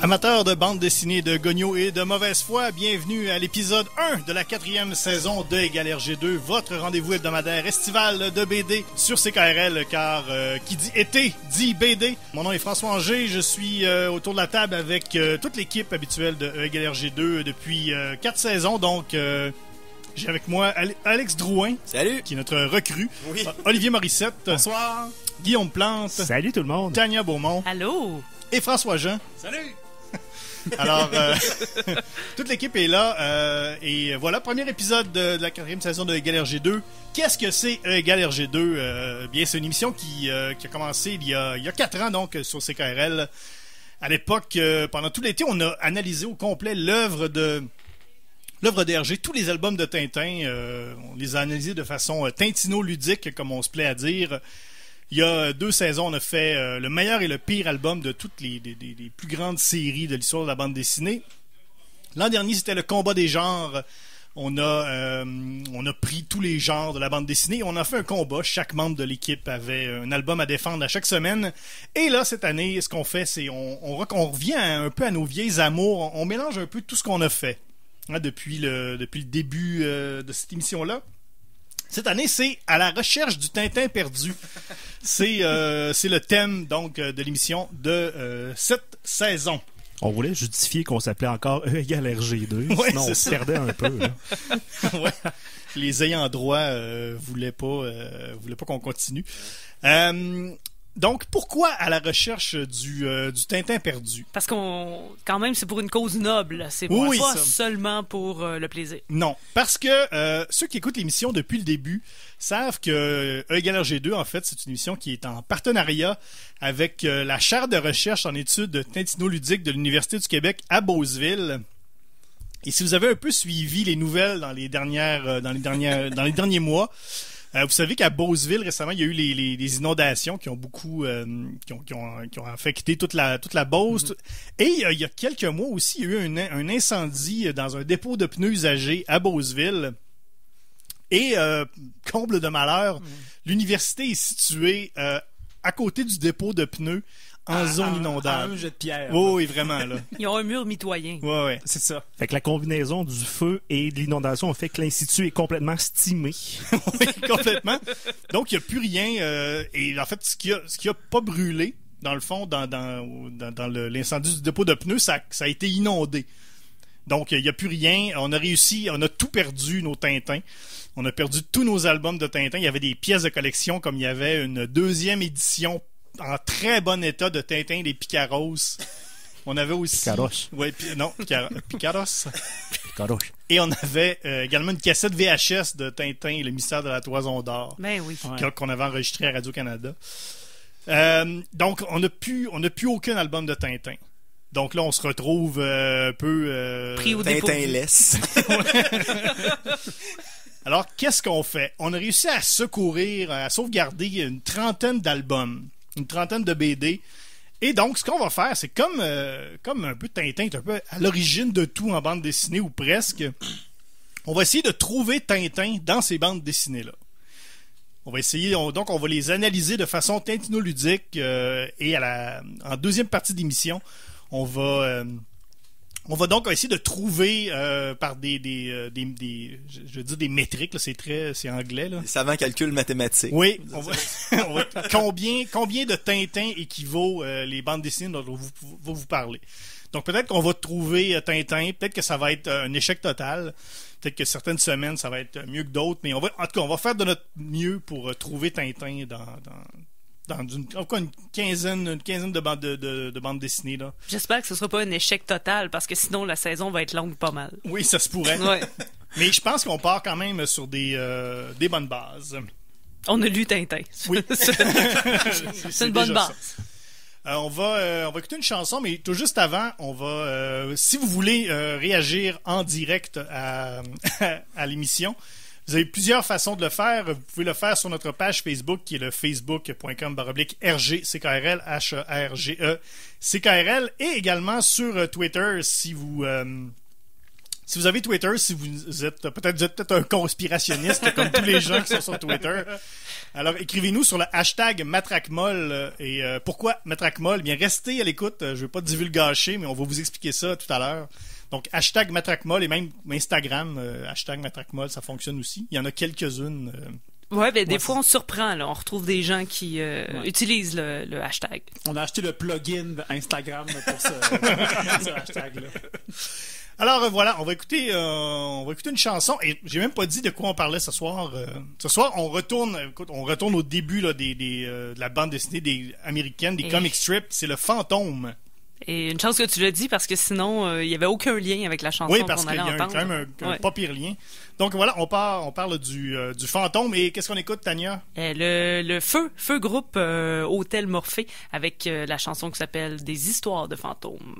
Amateurs de bande dessinée, de gognos et de mauvaise foi, bienvenue à l'épisode 1 de la 4e saison de Égal RG2, votre rendez-vous hebdomadaire estival de BD sur CKRL, car qui dit été dit BD. Mon nom est François Anger, je suis autour de la table avec toute l'équipe habituelle de Égal RG2 depuis 4 saisons, donc j'ai avec moi Alex Drouin. Salut! Qui est notre recrue. Oui. Olivier Morissette. Bonsoir! Guillaume Plante. Salut tout le monde! Tania Beaumont. Allô! Et François Jean. Salut! Alors, toute l'équipe est là. Et voilà, premier épisode de la 4e saison de Égal RG2. Qu'est-ce que c'est Égal RG2? Bien, c'est une émission qui a commencé il y a 4 ans, donc, sur CKRL. À l'époque, pendant tout l'été, on a analysé au complet l'œuvre de RG, tous les albums de Tintin. On les a analysés de façon tintino-ludique, comme on se plaît à dire. Il y a 2 saisons, on a fait le meilleur et le pire album de toutes les plus grandes séries de l'histoire de la bande dessinée. L'an dernier, c'était le combat des genres. On a pris tous les genres de la bande dessinée. On a fait un combat. Chaque membre de l'équipe avait un album à défendre à chaque semaine. Et là, cette année, ce qu'on fait, c'est on revient un peu à nos vieilles amours. On mélange un peu tout ce qu'on a fait depuis le début de cette émission-là. Cette année, c'est à la recherche du Tintin perdu. C'est le thème donc de l'émission de cette saison. On voulait justifier qu'on s'appelait encore E égale RG2, ouais, sinon on se perdait un peu. Là. Ouais. Les ayants droit voulaient pas qu'on continue. Donc, pourquoi à la recherche du Tintin perdu? Parce quand même, c'est pour une cause noble. C'est pas seulement pour le plaisir. Non, parce que ceux qui écoutent l'émission depuis le début savent que E égale RG2, en fait, c'est une émission qui est en partenariat avec la chaire de recherche en études tintino-ludiques de l'Université du Québec à Beauceville. Et si vous avez un peu suivi les nouvelles dans les derniers mois, vous savez qu'à Beauceville, récemment, il y a eu les inondations qui ont beaucoup qui ont affecté toute la Beauce. Mm-hmm. Et il y a quelques mois aussi, il y a eu un incendie dans un dépôt de pneus usagés à Beauceville. Et comble de malheur, l'université est située à côté du dépôt de pneus en zone inondable. Un jet de pierre. Oui, vraiment, là. Ils ont un mur mitoyen. Ouais. C'est ça. Fait que la combinaison du feu et de l'inondation a fait que l'institut est complètement stimé. Oui, complètement. Donc, il n'y a plus rien. Et en fait, ce qui a pas brûlé, dans le fond, dans l'incendie du dépôt de pneus, ça a été inondé. Donc, il n'y a plus rien. On a tout perdu, nos Tintins. On a perdu tous nos albums de Tintin. Il y avait des pièces de collection, comme il y avait une 2e édition en très bon état de Tintin des Picaros. On avait aussi... Picaros. Oui, Picaros. Picaros. Et on avait également une cassette VHS de Tintin, le mystère de la Toison d'Or. Ben oui. Qu'on avait enregistré à Radio-Canada. Donc, on n'a plus aucun album de Tintin. Donc là, on se retrouve un peu... Pris au dépôt. Tintin-less. Alors, qu'est-ce qu'on fait? On a réussi à sauvegarder une trentaine d'albums, une trentaine de BD. Et donc, ce qu'on va faire, c'est comme un peu Tintin est un peu à l'origine de tout en bande dessinée, ou presque. On va essayer de trouver Tintin dans ces bandes dessinées-là. On va essayer, donc on va les analyser de façon tintino-ludique. Et en deuxième partie d'émission, on va donc essayer de trouver par je veux dire des métriques, là, c'est anglais, là. Des savants calculs mathématiques. Oui, combien de Tintin équivaut les bandes dessinées dont on va vous parler. Donc peut-être qu'on va trouver Tintin, peut-être que ça va être un échec total, peut-être que certaines semaines ça va être mieux que d'autres, mais en tout cas on va faire de notre mieux pour trouver Tintin dans une quinzaine de bandes dessinées, là. J'espère que ce sera pas un échec total, parce que sinon la saison va être longue pas mal. Oui, ça se pourrait. Ouais. Mais je pense qu'on part quand même sur des bonnes bases. On a lu Tintin. Oui. C'est une bonne base. On va écouter une chanson, mais tout juste avant, on va... si vous voulez réagir en direct à l'émission, vous avez plusieurs façons de le faire. Vous pouvez le faire sur notre page Facebook, qui est le facebook.com/RG-CKRL, H-E-R-G-E, CKRL, et également sur Twitter, si vous Si vous avez Twitter, si vous êtes peut-être un conspirationniste comme tous les gens qui sont sur Twitter, alors écrivez-nous sur le hashtag MatraqueMolle. Et pourquoi MatraqueMolle? Bien, restez à l'écoute. Je ne vais pas divulgacher, mais on va vous expliquer ça tout à l'heure. Donc, hashtag MatraqueMolle et même Instagram, hashtag MatraqueMolle, ça fonctionne aussi. Il y en a quelques-unes. Ouais, ben des fois on se surprend, là. On retrouve des gens qui utilisent le hashtag. On a acheté le plugin Instagram pour ce hashtag-là. Alors voilà, on va écouter une chanson et j'ai même pas dit de quoi on parlait ce soir. Ce soir, on retourne au début là, de la bande dessinée américaine, des comic strips. C'est le Fantôme. Et une chance que tu l'as dit parce que sinon il y avait aucun lien avec la chanson qu'on allait entendre. Oui, parce qu'il y a quand même un pas pire lien. Donc voilà, on parle du Fantôme et qu'est-ce qu'on écoute, Tania? Le Feu groupe Hôtel Morphée avec la chanson qui s'appelle Des histoires de fantômes.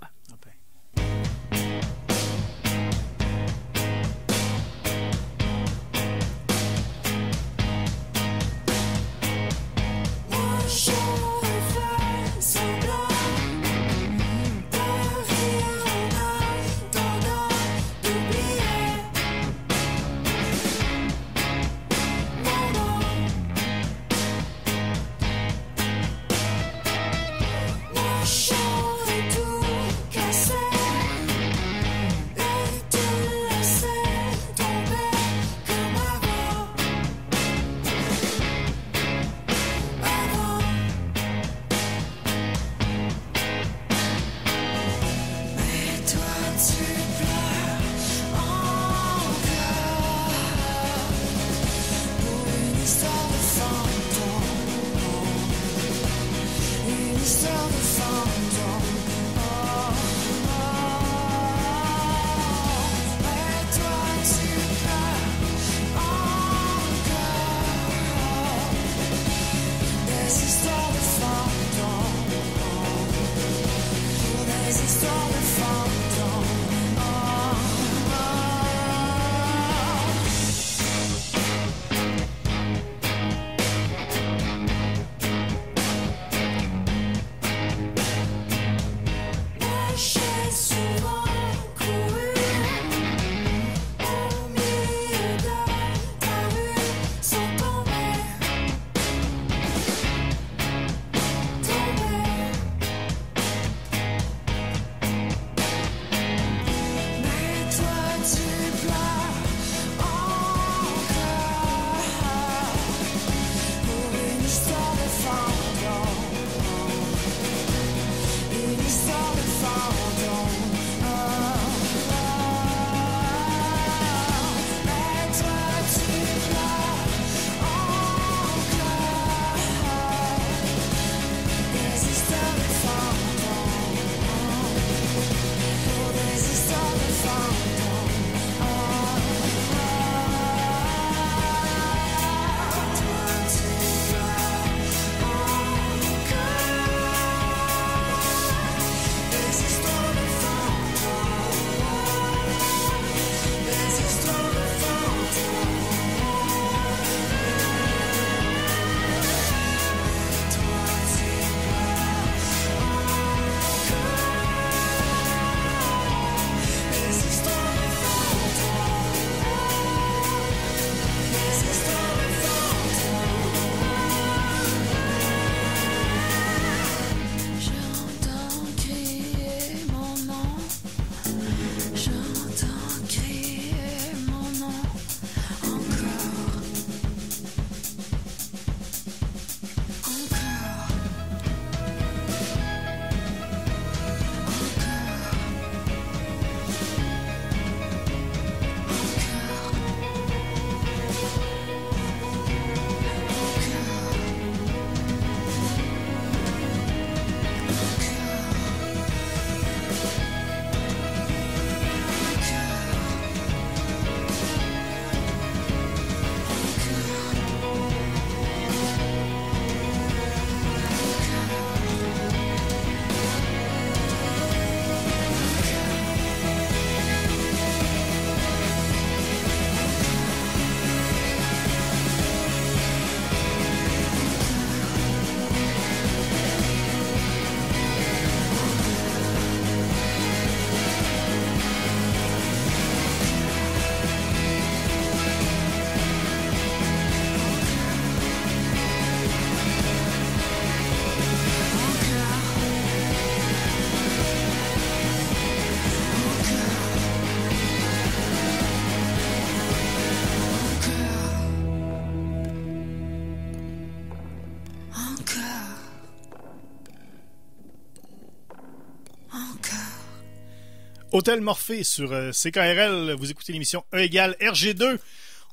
Hôtel Morphée sur CKRL. Vous écoutez l'émission E égale RG2.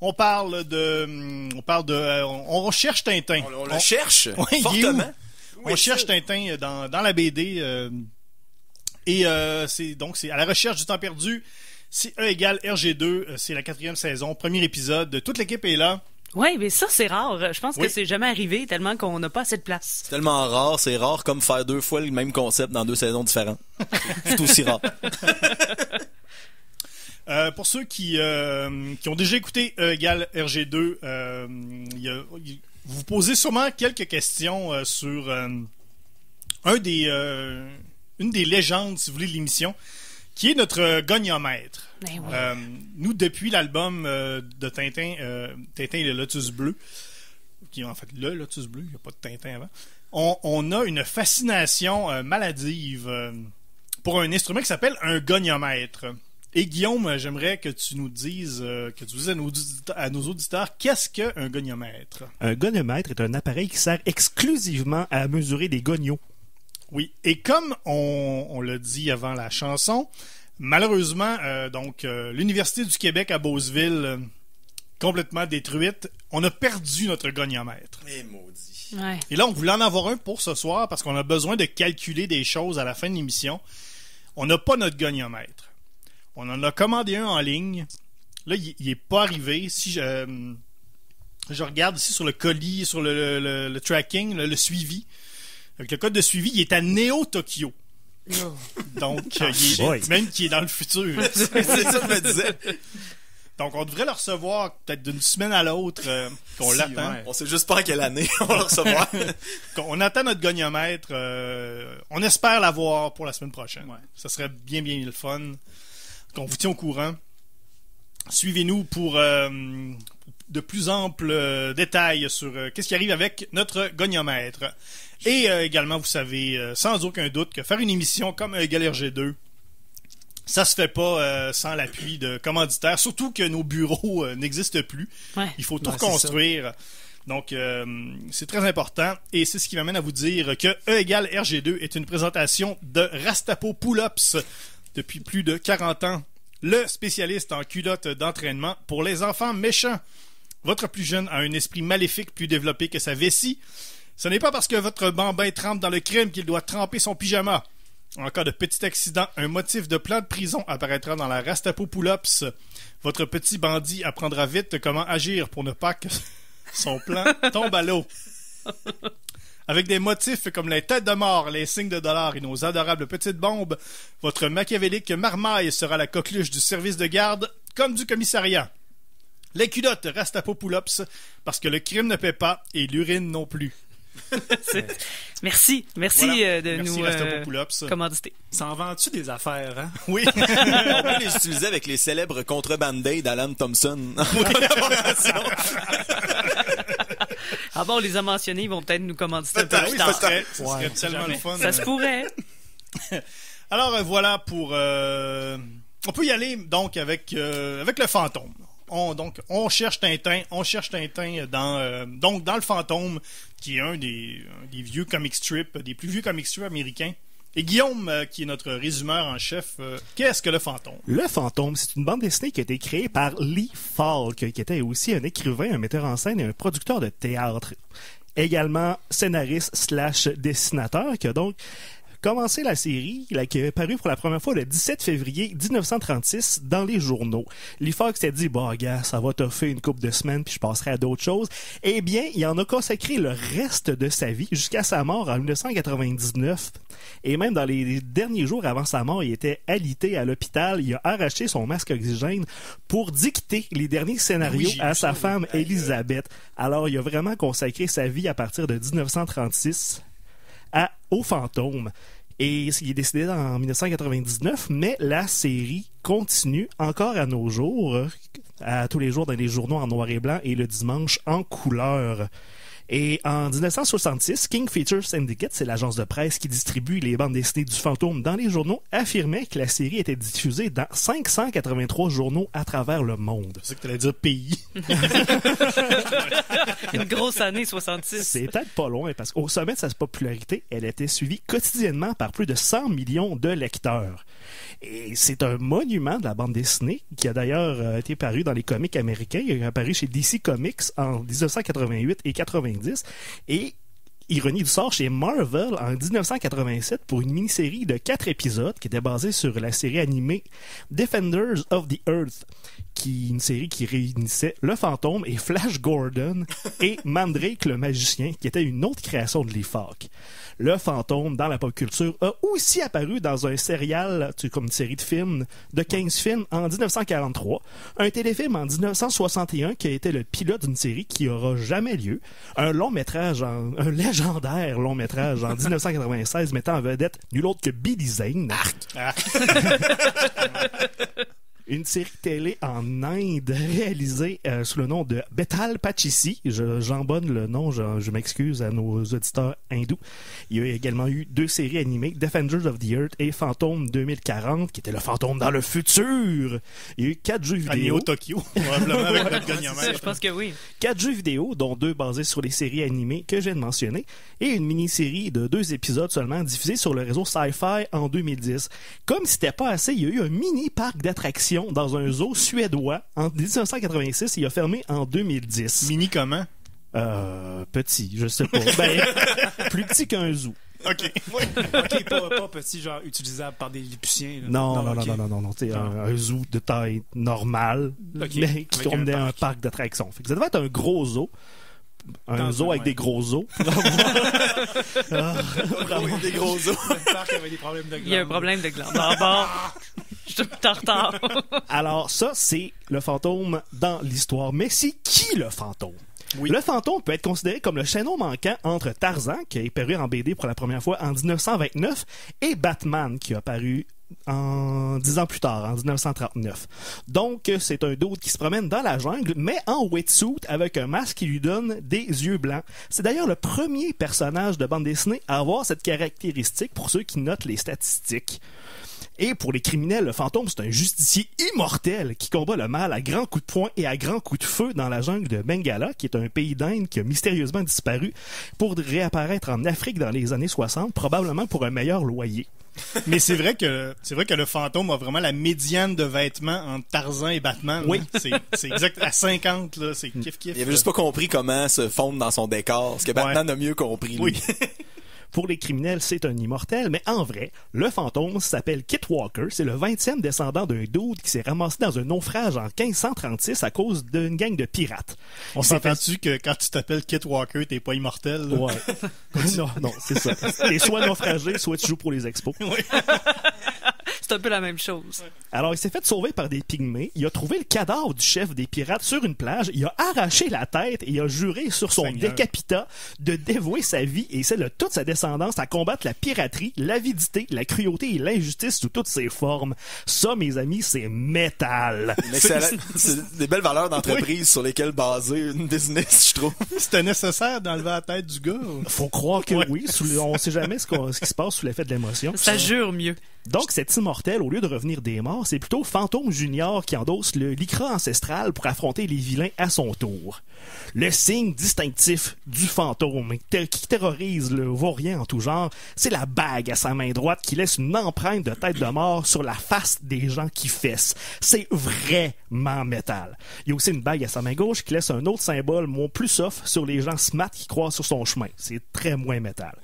On cherche Tintin. On le cherche Ouais, fortement. On cherche Tintin dans la BD. C'est à la recherche du temps perdu. C'est E égale RG2. C'est la 4e saison, premier épisode. Toute l'équipe est là. Oui, mais ça, c'est rare. Je pense Oui. que c'est jamais arrivé tellement qu'on n'a pas assez de place. C'est tellement rare, c'est rare comme faire 2 fois le même concept dans 2 saisons différentes. C'est aussi rare. Pour ceux qui ont déjà écouté E égale RG2, vous posez sûrement quelques questions sur une des légendes, si vous voulez, de l'émission, qui est notre goniomètre. Ben oui. Nous, depuis l'album de Tintin, Tintin et le Lotus Bleu, qui est en fait le Lotus Bleu, il n'y a pas de Tintin avant, on a une fascination maladive pour un instrument qui s'appelle un goniomètre. Et Guillaume, j'aimerais que tu nous dises, à nos auditeurs, qu'est-ce qu'un goniomètre? Un goniomètre est un appareil qui sert exclusivement à mesurer des gonios. Oui, et comme on l'a dit avant la chanson, malheureusement, l'Université du Québec à Beauceville, complètement détruite, on a perdu notre goniomètre. Mais maudit. Ouais. Et là, on voulait en avoir un pour ce soir parce qu'on a besoin de calculer des choses à la fin de l'émission. On n'a pas notre goniomètre. On en a commandé un en ligne. Là, il n'est pas arrivé. Si je regarde ici sur le colis, sur le tracking, le suivi, avec le code de suivi, il est à Néo-Tokyo. Donc, même qui est dans le futur. C'est ça que je me disais. Donc, on devrait le recevoir peut-être d'une semaine à l'autre qu'on l'attend. ouais. On sait juste pas à quelle année on va le recevoir. On attend notre goniomètre. On espère l'avoir pour la semaine prochaine. Ouais. Ça serait bien le fun. On vous tient au courant. Suivez-nous pour de plus amples détails sur qu'est-ce qui arrive avec notre goniomètre. Et également, vous savez sans aucun doute que faire une émission comme égale RG2, ça se fait pas sans l'appui de commanditaires, surtout que nos bureaux n'existent plus. Ouais. Il faut tout Ouais, c'est reconstruire. Donc, c'est très important. Et c'est ce qui m'amène à vous dire que E égale RG2 est une présentation de Rastapo Pull-Ups depuis plus de 40 ans. Le spécialiste en culottes d'entraînement pour les enfants méchants. Votre plus jeune a un esprit maléfique plus développé que sa vessie. Ce n'est pas parce que votre bambin trempe dans le crime qu'il doit tremper son pyjama. En cas de petit accident, un motif de plan de prison apparaîtra dans la Rastapo Pull-Ups. Votre petit bandit apprendra vite comment agir pour ne pas que son plan tombe à l'eau. Avec des motifs comme les têtes de mort, les signes de dollars et nos adorables petites bombes, votre machiavélique marmaille sera la coqueluche du service de garde comme du commissariat. Les culottes Rastapo Pull-Ups, parce que le crime ne paie pas et l'urine non plus. Merci Voilà. de Merci, nous Rastapo Pull-Ups. commanditer. Ça en vend-tu des affaires, hein? Oui. On peut les utiliser avec les célèbres contrebandés d'Alan Thompson. En collaboration. Ah bon, on les a mentionnés, ils vont peut-être nous commanditer un peu Peut-être, plus oui, tard. Ça serait Ouais, tellement jamais. le fun. Ça se pourrait. Alors voilà pour... on peut y aller donc avec le fantôme. On cherche Tintin dans le fantôme, qui est un des vieux comic strips, des plus vieux comic strips américains. Et Guillaume, qui est notre résumeur en chef, qu'est-ce que le fantôme? Le Fantôme, c'est une bande dessinée qui a été créée par Lee Falk, qui était aussi un écrivain, un metteur en scène et un producteur de théâtre. Également scénariste / dessinateur, qui a donc commencé la série, qui est parue pour la première fois le 17 février 1936 dans les journaux. Lee Falk s'est dit, bon, gars, ça va toffer une couple de semaines, puis je passerai à d'autres choses. Eh bien, il en a consacré le reste de sa vie jusqu'à sa mort en 1999. Et même dans les derniers jours avant sa mort, il était alité à l'hôpital. Il a arraché son masque oxygène pour dicter les derniers scénarios Oui, j'ai à vu sa ça, femme oui. Elisabeth. Alors, il a vraiment consacré sa vie à partir de 1936 au fantôme. Et il est décédé en 1999, mais la série continue encore à nos jours, à tous les jours dans les journaux en noir et blanc et le dimanche en couleur. Et en 1966, King Features Syndicate, c'est l'agence de presse qui distribue les bandes dessinées du fantôme dans les journaux, affirmait que la série était diffusée dans 583 journaux à travers le monde. C'est ça que tu allais dire pays. Une grosse année 66. C'est peut-être pas loin, parce qu'au sommet de sa popularité, elle était suivie quotidiennement par plus de 100 millions de lecteurs. Et c'est un monument de la bande dessinée qui a d'ailleurs été paru dans les comics américains. Il est apparu chez DC Comics en 1988 et 90. Et ironie du sort, chez Marvel en 1987 pour une mini-série de 4 épisodes qui était basée sur la série animée Defenders of the Earth, une série qui réunissait le Fantôme et Flash Gordon et Mandrake le magicien, qui était une autre création de Lee Falk. Le Fantôme, dans la pop culture, a aussi apparu dans un serial, comme une série de films, de 15 films en 1943, un téléfilm en 1961 qui a été le pilote d'une série qui aura jamais lieu, un légendaire long métrage en 1996 mettant en vedette nul autre que Billy Zane. Une série télé en Inde réalisée sous le nom de Betal Pachisi. J'embonne le nom, je m'excuse à nos auditeurs hindous. Il y a également eu 2 séries animées, Defenders of the Earth et Fantôme 2040, qui était le fantôme dans le futur. Il y a eu 4 jeux vidéo. Neo Tokyo, probablement avec notre gagnant-maître. Je pense que oui. 4 jeux vidéo, dont 2 basés sur les séries animées que je viens de mentionner, et une mini-série de 2 épisodes seulement diffusée sur le réseau Sci-Fi en 2010. Comme si c'était pas assez, il y a eu un mini-parc d'attractions dans un zoo suédois en 1986 et il a fermé en 2010. Mini comment? Petit, je sais pas. Plus petit qu'un zoo. OK. OK, pas petit, genre utilisable par des Lilliputiens. Là. Non. C'est Non. un zoo de taille normale, mais qui Avec tournait un un parc d'attractions. Fait que ça devait être un gros zoo. Un Dans zoo un, avec ouais. des gros os. Des gros os. Le parc avait des problèmes de Il y a un problème de glande. Bon, je suis tout en retard. Alors ça, c'est le fantôme dans l'histoire. Mais c'est qui le fantôme? Oui. Le fantôme peut être considéré comme le chaînon manquant entre Tarzan, qui a apparu en BD pour la première fois en 1929, et Batman, qui a apparu 10 ans plus tard, en 1939. Donc, c'est un dude qui se promène dans la jungle, mais en wetsuit avec un masque qui lui donne des yeux blancs. C'est d'ailleurs le premier personnage de bande dessinée à avoir cette caractéristique pour ceux qui notent les statistiques. Et pour les criminels, le fantôme, c'est un justicier immortel qui combat le mal à grands coups de poing et à grands coups de feu dans la jungle de Bengala, qui est un pays d'Inde qui a mystérieusement disparu pour réapparaître en Afrique dans les années 60, probablement pour un meilleur loyer. Mais c'est vrai que le fantôme a vraiment la médiane de vêtements entre Tarzan et Batman. Oui. Hein. C'est exact à 50 là, c'est kiff. Il avait juste pas compris comment se fondre dans son décor. Ce que Batman a mieux compris, lui. Oui. Pour les criminels, c'est un immortel, mais en vrai, le fantôme s'appelle Kit Walker. C'est le 20e descendant d'un dude qui s'est ramassé dans un naufrage en 1536 à cause d'une gang de pirates. On s'entend-tu que quand tu t'appelles Kit Walker, t'es pas immortel? Là? Ouais. non, c'est ça. T'es soit naufragé, soit tu joues pour les expos. Oui. C'est un peu la même chose. Alors, il s'est fait sauver par des pygmées. Il a trouvé le cadavre du chef des pirates sur une plage. Il a arraché la tête et il a juré sur son Seigneur. décapitat de dévouer sa vie et celle de toute sa descendance à combattre la piraterie, l'avidité, la cruauté et l'injustice sous toutes ses formes. Ça, mes amis, c'est métal. C'est des belles valeurs d'entreprise sur lesquelles baser une business, je trouve. C'était nécessaire d'enlever la tête du gars? Faut croire que Ouais. oui. On sait jamais ce qui se passe sous l'effet de l'émotion. Ça jure mieux. Donc, cet immortel, au lieu de revenir des morts, c'est plutôt Fantôme Junior qui endosse le lycra ancestral pour affronter les vilains à son tour. Le signe distinctif du fantôme qui terrorise le vaurien en tout genre, c'est la bague à sa main droite qui laisse une empreinte de tête de mort sur la face des gens qui fessent. C'est vraiment métal. Il y a aussi une bague à sa main gauche qui laisse un autre symbole plus soft sur les gens smart qui croisent sur son chemin. C'est très moins métal.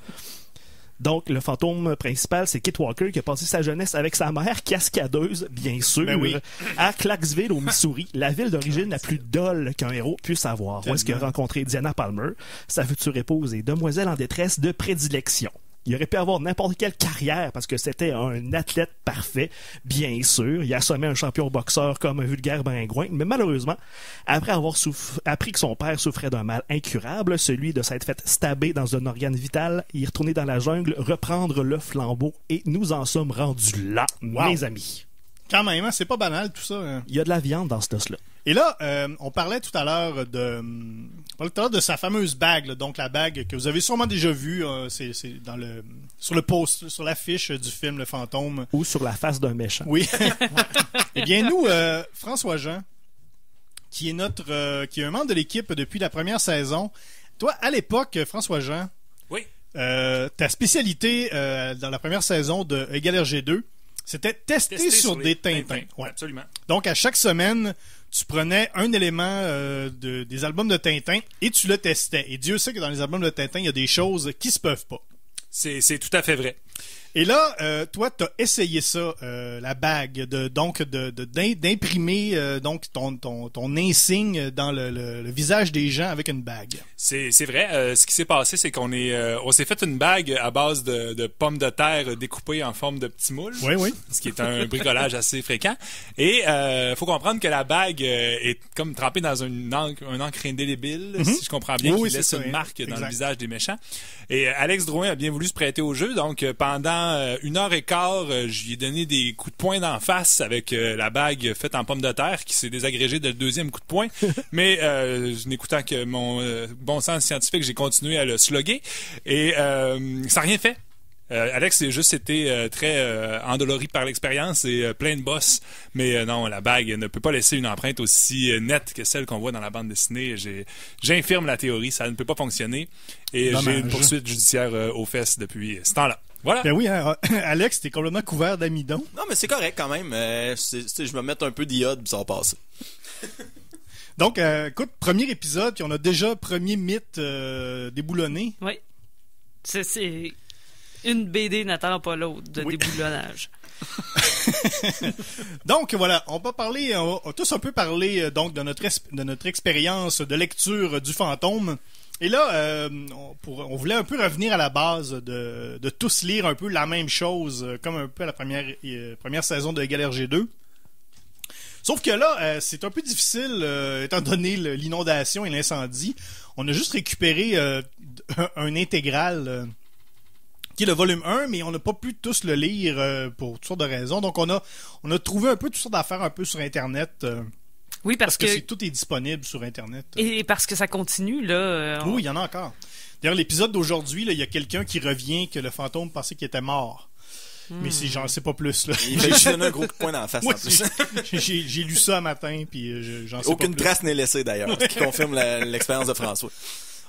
Donc, le fantôme principal, c'est Kit Walker qui a passé sa jeunesse avec sa mère cascadeuse, bien sûr, Ben oui. à Clarksville, au Missouri, la ville d'origine la plus dolle qu'un héros puisse avoir. Où est-ce qu'il a rencontré Diana Palmer, sa future épouse et demoiselle en détresse de prédilection. Il aurait pu avoir n'importe quelle carrière parce que c'était un athlète parfait, bien sûr. Il a assommé un champion boxeur comme un vulgaire bringouin, mais malheureusement, après avoir appris que son père souffrait d'un mal incurable, celui de s'être fait stabber dans un organe vital, il est retourné dans la jungle, reprendre le flambeau, et nous en sommes rendus là, mes amis. Quand même, hein, c'est pas banal tout ça. Hein. Il y a de la viande dans ce os-là. Et là, on parlait tout à l'heure de sa fameuse bague, là, donc la bague que vous avez sûrement déjà vue, c'est dans sur le post, sur l'affiche du film Le Fantôme. Ou sur la face d'un méchant. Oui. Eh bien, nous, François Jean, qui est un membre de l'équipe depuis la première saison. Toi, à l'époque, François Jean, Oui. ta spécialité dans la première saison de Égal RG2, C'était tester sur des Tintins. Ouais. Absolument. Donc, à chaque semaine, tu prenais un élément des albums de Tintin et tu le testais. Et Dieu sait que dans les albums de Tintin, il y a des choses qui se peuvent pas. C'est tout à fait vrai. Et là, toi, t'as essayé ça, la bague, d'imprimer donc ton insigne dans le visage des gens avec une bague. C'est vrai. Ce qui s'est passé, c'est qu'on s'est fait une bague à base de pommes de terre découpées en forme de petits moules. Oui. Ce qui est un bricolage assez fréquent. Et faut comprendre que la bague est comme trempée dans un encre indélébile, si je comprends bien, qui laisse une marque dans le visage des méchants. Et Alex Drouin a bien voulu se prêter au jeu, donc pendant 1h15, j'y ai donné des coups de poing d'en face avec la bague faite en pomme de terre qui s'est désagrégée dès le deuxième coup de poing. Mais n'écoutant que mon bon sens scientifique, j'ai continué à le slugger et ça n'a rien fait. Alex c'est juste été très endolori par l'expérience et plein de bosses. Mais non, la bague ne peut pas laisser une empreinte aussi nette que celle qu'on voit dans la bande dessinée. J'infirme la théorie, ça ne peut pas fonctionner. Et j'ai une poursuite judiciaire aux fesses depuis ce temps-là. Voilà. Ben oui, hein, Alex, t'es complètement couvert d'amidon. Non, mais c'est correct quand même. Je me mets un peu d'iode, puis ça va passer. Donc, écoute, premier épisode, puis on a déjà premier mythe déboulonné. Oui. C'est une BD n'attend pas l'autre de déboulonnage. Donc voilà, on va tous un peu parler donc de notre expérience de lecture du fantôme. Et là, on voulait un peu revenir à la base de tous lire un peu la même chose, comme un peu à la première saison de Égal RG2. Sauf que là, c'est un peu difficile, étant donné l'inondation et l'incendie. On a juste récupéré un intégral qui est le volume 1, mais on n'a pas pu tous le lire pour toutes sortes de raisons. Donc on a trouvé un peu toutes sortes d'affaires un peu sur Internet. Oui, parce que tout est disponible sur Internet. Et parce que ça continue, là. Oui, il y en a encore. D'ailleurs, l'épisode d'aujourd'hui, il y a quelqu'un qui revient que le fantôme pensait qu'il était mort. Mais j'en sais pas plus. Là. Il fait juste donner un gros coup de poing dans la face. Ouais, en plus. J'ai lu ça un matin, puis j'en sais pas Aucune plus. trace n'est laissée d'ailleurs, ce qui confirme l'expérience de François.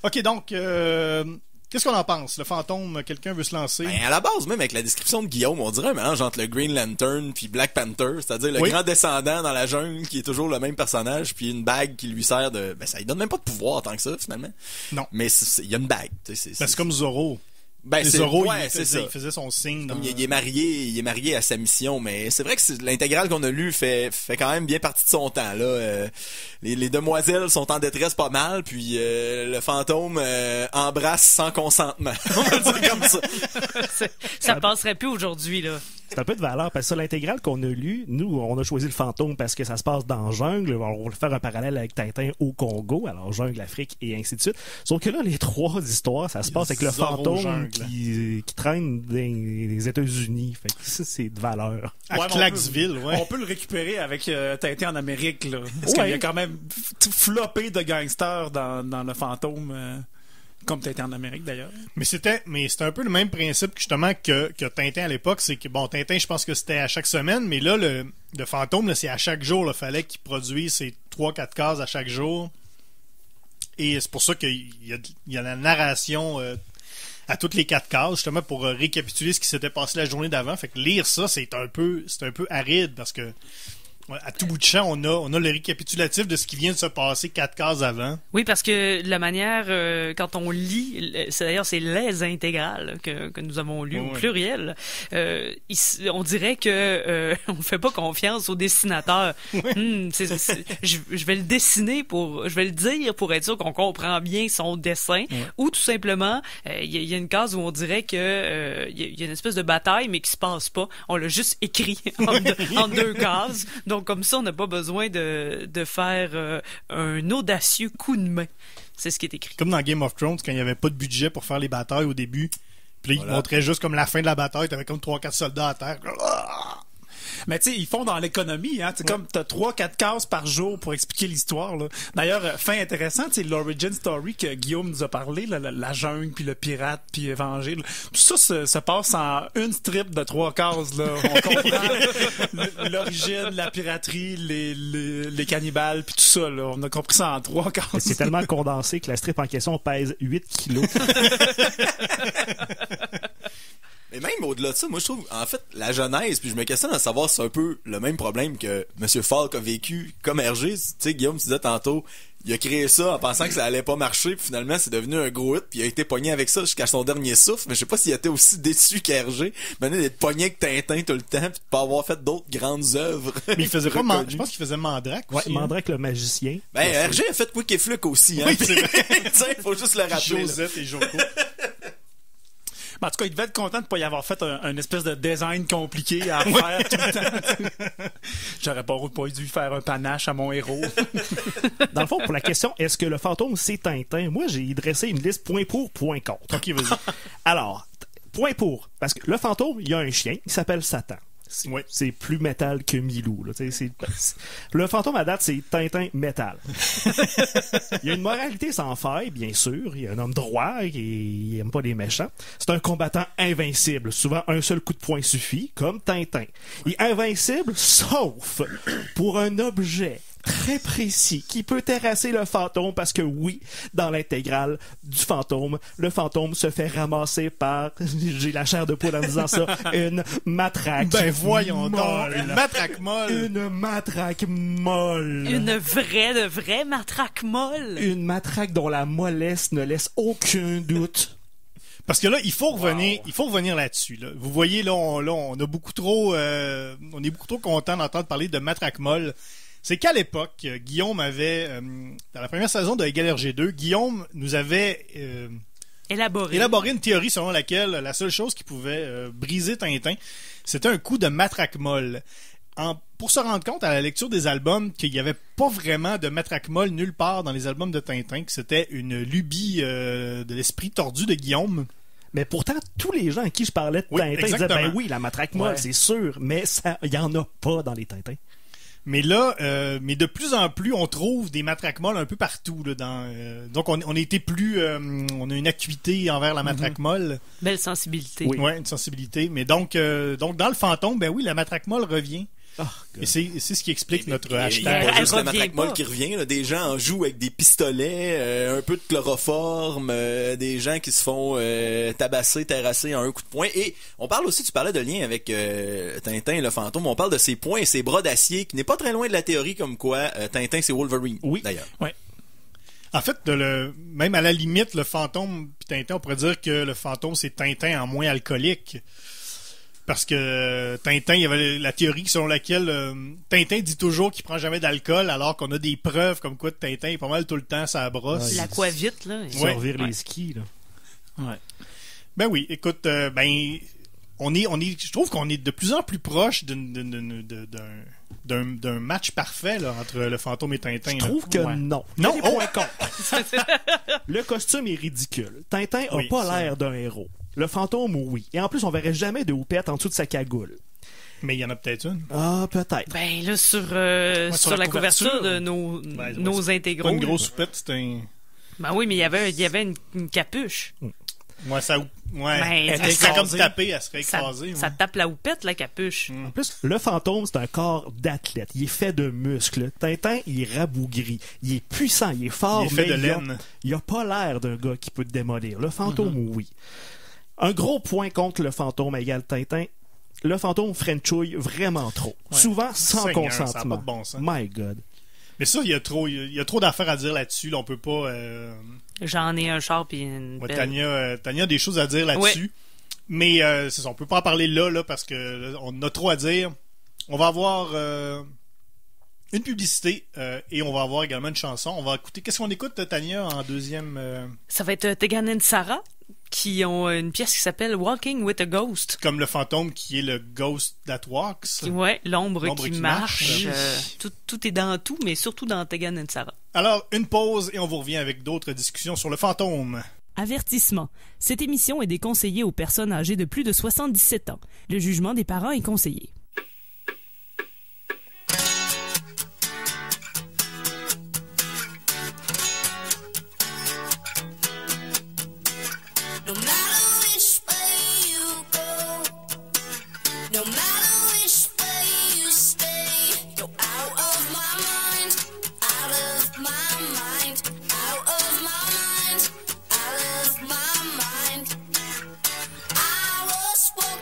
OK, donc, qu'est-ce qu'on en pense? Le fantôme, quelqu'un veut se lancer? Ben, à la base, même avec la description de Guillaume, on dirait un mélange entre le Green Lantern puis Black Panther, c'est-à-dire le grand descendant dans la jungle qui est toujours le même personnage, puis une bague qui lui sert de... Ben, ça lui donne même pas de pouvoir tant que ça, finalement. Non. Mais il y a une bague. C'est comme Zorro. Ben, Zorro, ouais, il faisait son signe. Dans... Il est marié à sa mission, mais c'est vrai que l'intégrale qu'on a lu fait quand même bien partie de son temps, là. Les demoiselles sont en détresse pas mal, puis le fantôme embrasse sans consentement. On va le dire comme ça. Ça passerait plus aujourd'hui, là. C'est un peu de valeur, parce que sur l'intégrale qu'on a lu, nous, on a choisi le fantôme parce que ça se passe dans la jungle. On va faire un parallèle avec Tintin au Congo, alors jungle, Afrique et ainsi de suite. Sauf que là, les trois histoires, ça se passe avec le fantôme qui traîne dans les États-Unis. Fait que ça, c'est de valeur. À Clarksville, On peut le récupérer avec Tintin en Amérique, là. Parce qu'il y a quand même floppé de gangsters dans le fantôme. Comme Tintin en Amérique, d'ailleurs. Mais c'était un peu le même principe justement que Tintin à l'époque. C'est que, bon, Tintin, je pense que c'était à chaque semaine, mais là, le fantôme, là, c'est à chaque jour. Il fallait qu'il produise ses 3-4 cases à chaque jour. Et c'est pour ça qu'il y a la narration à toutes les 4 cases, justement, pour récapituler ce qui s'était passé la journée d'avant. Fait que lire ça, c'est un peu aride, parce que à tout bout de champ, on a le récapitulatif de ce qui vient de se passer 4 cases avant. Oui, parce que la manière, quand on lit, d'ailleurs, c'est les intégrales que nous avons lues, au pluriel. On dirait que on fait pas confiance au dessinateur. Je vais le dessiner je vais le dire pour être sûr qu'on comprend bien son dessin. Ou tout simplement, il y a une case où on dirait que il y a une espèce de bataille, mais qui se passe pas. On l'a juste écrit en 2 cases. Donc, comme ça, on n'a pas besoin de faire un audacieux coup de main. C'est ce qui est écrit. Comme dans Game of Thrones, quand il n'y avait pas de budget pour faire les batailles au début. Puis là, ils montraient juste comme la fin de la bataille. T'avais comme 3-4 soldats à terre. Mais tu sais, ils font dans l'économie, hein. C'est comme t'as 3-4 cases par jour pour expliquer l'histoire, là. D'ailleurs, fin intéressante, c'est l'origin story que Guillaume nous a parlé, là, la jungle, puis le pirate, puis Évangile. Tout ça se passe en une strip de 3 cases, là. On comprend l'origine, la piraterie, les cannibales, puis tout ça, là. On a compris ça en 3 cases. C'est tellement condensé que la strip en question pèse 8 kilos. même au-delà de ça, moi je trouve, en fait, la genèse, puis je me questionne à savoir si c'est un peu le même problème que M. Falk a vécu comme RG. Tu sais, Guillaume, tu disais tantôt, il a créé ça en pensant que ça allait pas marcher, puis finalement c'est devenu un gros hit, puis il a été pogné avec ça jusqu'à son dernier souffle, mais je sais pas s'il était aussi déçu qu'RG, maintenant d'être pogné avec Tintin tout le temps, puis de pas avoir fait d'autres grandes œuvres. Mais il faisait pas je pense qu'il faisait Mandrake aussi. Ouais, Mandrake le magicien. Ben, RG a fait Quick et Fluke aussi, hein. Oui, c'est vrai. Tiens, faut juste le rappeler. Josette et Joko. En tout cas, il devait être content de ne pas y avoir fait un espèce de design compliqué à faire tout le temps. J'aurais pas dû faire un panache à mon héros. Dans le fond, pour la question, est-ce que le fantôme, c'est Tintin? Moi, j'ai dressé une liste point pour, point contre. OK, vas-y. Alors, point pour, parce que le fantôme, il y a un chien, il s'appelle Satan. C'est plus métal que Milou. Là. Le fantôme à date, c'est Tintin métal. Il y a une moralité sans faille, bien sûr. Il y a un homme droit qui aime pas les méchants. C'est un combattant invincible. Souvent, un seul coup de poing suffit, comme Tintin. Il est invincible, sauf pour un objet très précis qui peut terrasser le fantôme parce que oui, dans l'intégrale du fantôme, le fantôme se fait ramasser par, j'ai la chair de poule en disant ça, une matraque. Ben voyons donc, une matraque molle. Une matraque molle. Une vraie matraque molle. Une matraque dont la mollesse ne laisse aucun doute. Parce que là, il faut revenir là-dessus. Là. Vous voyez, là, on a beaucoup trop, on est beaucoup trop content d'entendre parler de matraque molle. C'est qu'à l'époque, Guillaume avait, dans la première saison de Égal RG2, Guillaume nous avait élaboré une théorie selon laquelle la seule chose qui pouvait briser Tintin, c'était un coup de matraque molle. Pour se rendre compte à la lecture des albums qu'il n'y avait pas vraiment de matraque molle nulle part dans les albums de Tintin, que c'était une lubie de l'esprit tordu de Guillaume. Mais pourtant, tous les gens à qui je parlais de Tintin disaient, ben oui, la matraque molle, c'est sûr, mais il n'y en a pas dans les Tintins. Mais là, mais de plus en plus, on trouve des matraques molles un peu partout. Là, donc, on a été plus... on a une acuité envers la matraque molle. Belle sensibilité. Oui, une sensibilité. Mais donc, dans le fantôme, ben oui, la matraque molle revient. Oh, et c'est ce qui explique notre hashtag. Il y a pas juste la matraque molle qui revient. Là. Des gens en jouent avec des pistolets, un peu de chloroforme, des gens qui se font tabasser, terrasser en un coup de poing. Et on parle aussi, tu parlais de lien avec Tintin et le fantôme, on parle de ses poings et ses bras d'acier, qui n'est pas très loin de la théorie comme quoi Tintin c'est Wolverine, d'ailleurs. Oui. En fait, même à la limite, le fantôme puis Tintin, on pourrait dire que le fantôme c'est Tintin en moins alcoolique. Parce que Tintin, il y avait la théorie selon laquelle Tintin dit toujours qu'il prend jamais d'alcool, alors qu'on a des preuves comme quoi Tintin est pas mal tout le temps sa brosse. Ouais, l'aquavite, là. Servir les skis, là. Ouais. Ben oui, écoute, je trouve qu'on est de plus en plus proche d'un match parfait là, entre le fantôme et Tintin. Je trouve que non. Non, Le costume est ridicule. Tintin a pas l'air d'un héros. Le fantôme, oui. Et en plus, on verrait jamais de houppette en dessous de sa cagoule. Mais il y en a peut-être une. Ah, peut-être. Ben là, sur la couverture de nos intégraux. Pas une grosse houppette, c'est un... Ben oui, mais il y avait une capuche. Ouais, ça... Ouais. Ben, elle serait comme tapée, elle serait écrasée. Ça tape la houppette, la capuche. En plus, le fantôme, c'est un corps d'athlète. Il est fait de muscles. Tintin, il est rabougri. Il est puissant, il est fort, il est fait de laine. Il a pas l'air d'un gars qui peut te démolir. Le fantôme, oui. Un gros point contre le fantôme égale Tintin. Le fantôme frenchouille vraiment trop. Ouais. Souvent sans consentement. Ça n'a pas de bon sens. My God. Mais ça, il y a trop d'affaires à dire là-dessus. Là, on peut pas... J'en ai un char puis une belle... Tania a des choses à dire là-dessus. Ouais. Mais c'est ça, on peut pas en parler là parce que là, on a trop à dire. On va avoir une publicité et on va avoir également une chanson. On va écouter... Qu'est-ce qu'on écoute, Tania, en deuxième... Ça va être Tegan and Sarah, qui ont une pièce qui s'appelle Walking with a Ghost. Comme le fantôme qui est le ghost that walks. Ouais, l'ombre qui marche. Tout est dans tout, mais surtout dans Tegan and Sarah. Alors, une pause et on vous revient avec d'autres discussions sur le fantôme. Avertissement. Cette émission est déconseillée aux personnes âgées de plus de 77 ans. Le jugement des parents est conseillé. I was spoken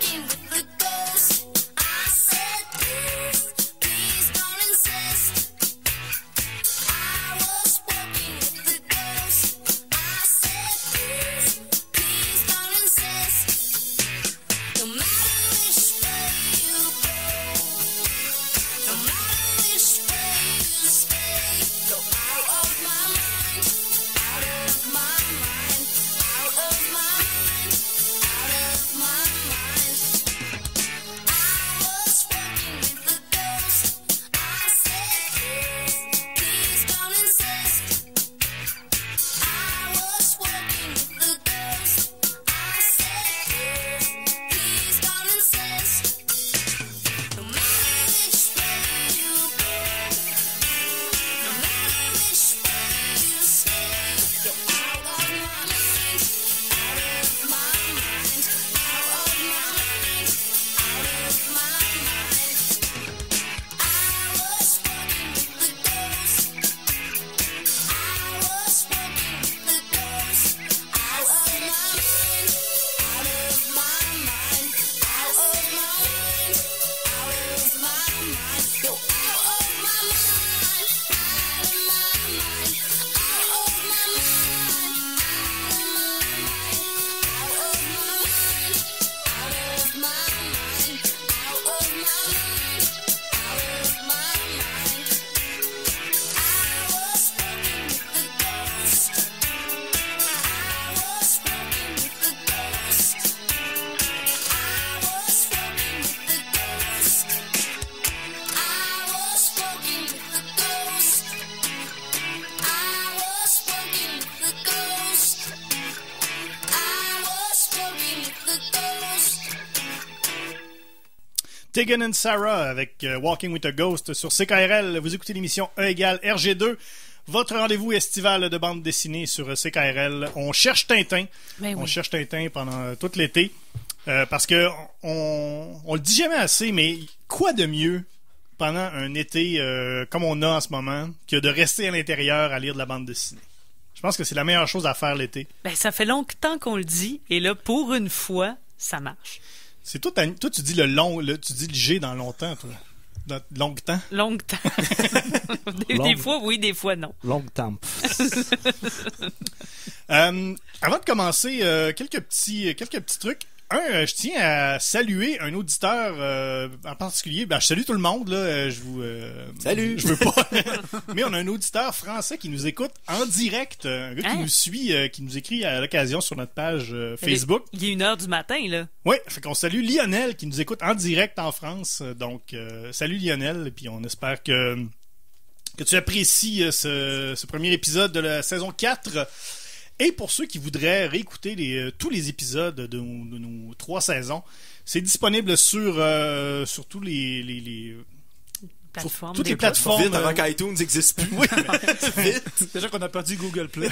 Tegan and Sarah avec Walking with a Ghost sur CKRL. Vous écoutez l'émission E égale RG2. Votre rendez-vous estival de bande dessinée sur CKRL. On cherche Tintin. Ben oui. On cherche Tintin pendant tout l'été. Parce que on le dit jamais assez, mais quoi de mieux pendant un été comme on a en ce moment que de rester à l'intérieur à lire de la bande dessinée? Je pense que c'est la meilleure chose à faire l'été. Ben, ça fait longtemps qu'on le dit, et là, pour une fois, ça marche. C'est toi, tu dis tu dis le G dans longtemps, toi. Dans longtemps. Longtemps. Des fois, oui, des fois, non. Long temps. Avant de commencer, quelques petits trucs. Je tiens à saluer un auditeur en particulier. Je salue tout le monde là. Salut. Je veux pas. Mais on a un auditeur français qui nous écoute en direct, un gars qui nous suit, qui nous écrit à l'occasion sur notre page Facebook. Il est 1h du matin là. Oui, fait qu'on salue Lionel qui nous écoute en direct en France. Donc salut Lionel, et puis on espère que tu apprécies ce premier épisode de la saison 4. Et pour ceux qui voudraient réécouter tous les épisodes de nos 3 saisons, c'est disponible sur tous les Plateforme, toutes les plateformes. Vite avant qu'iTunes n'existe plus. Oui, vite. Déjà qu'on a perdu Google Play.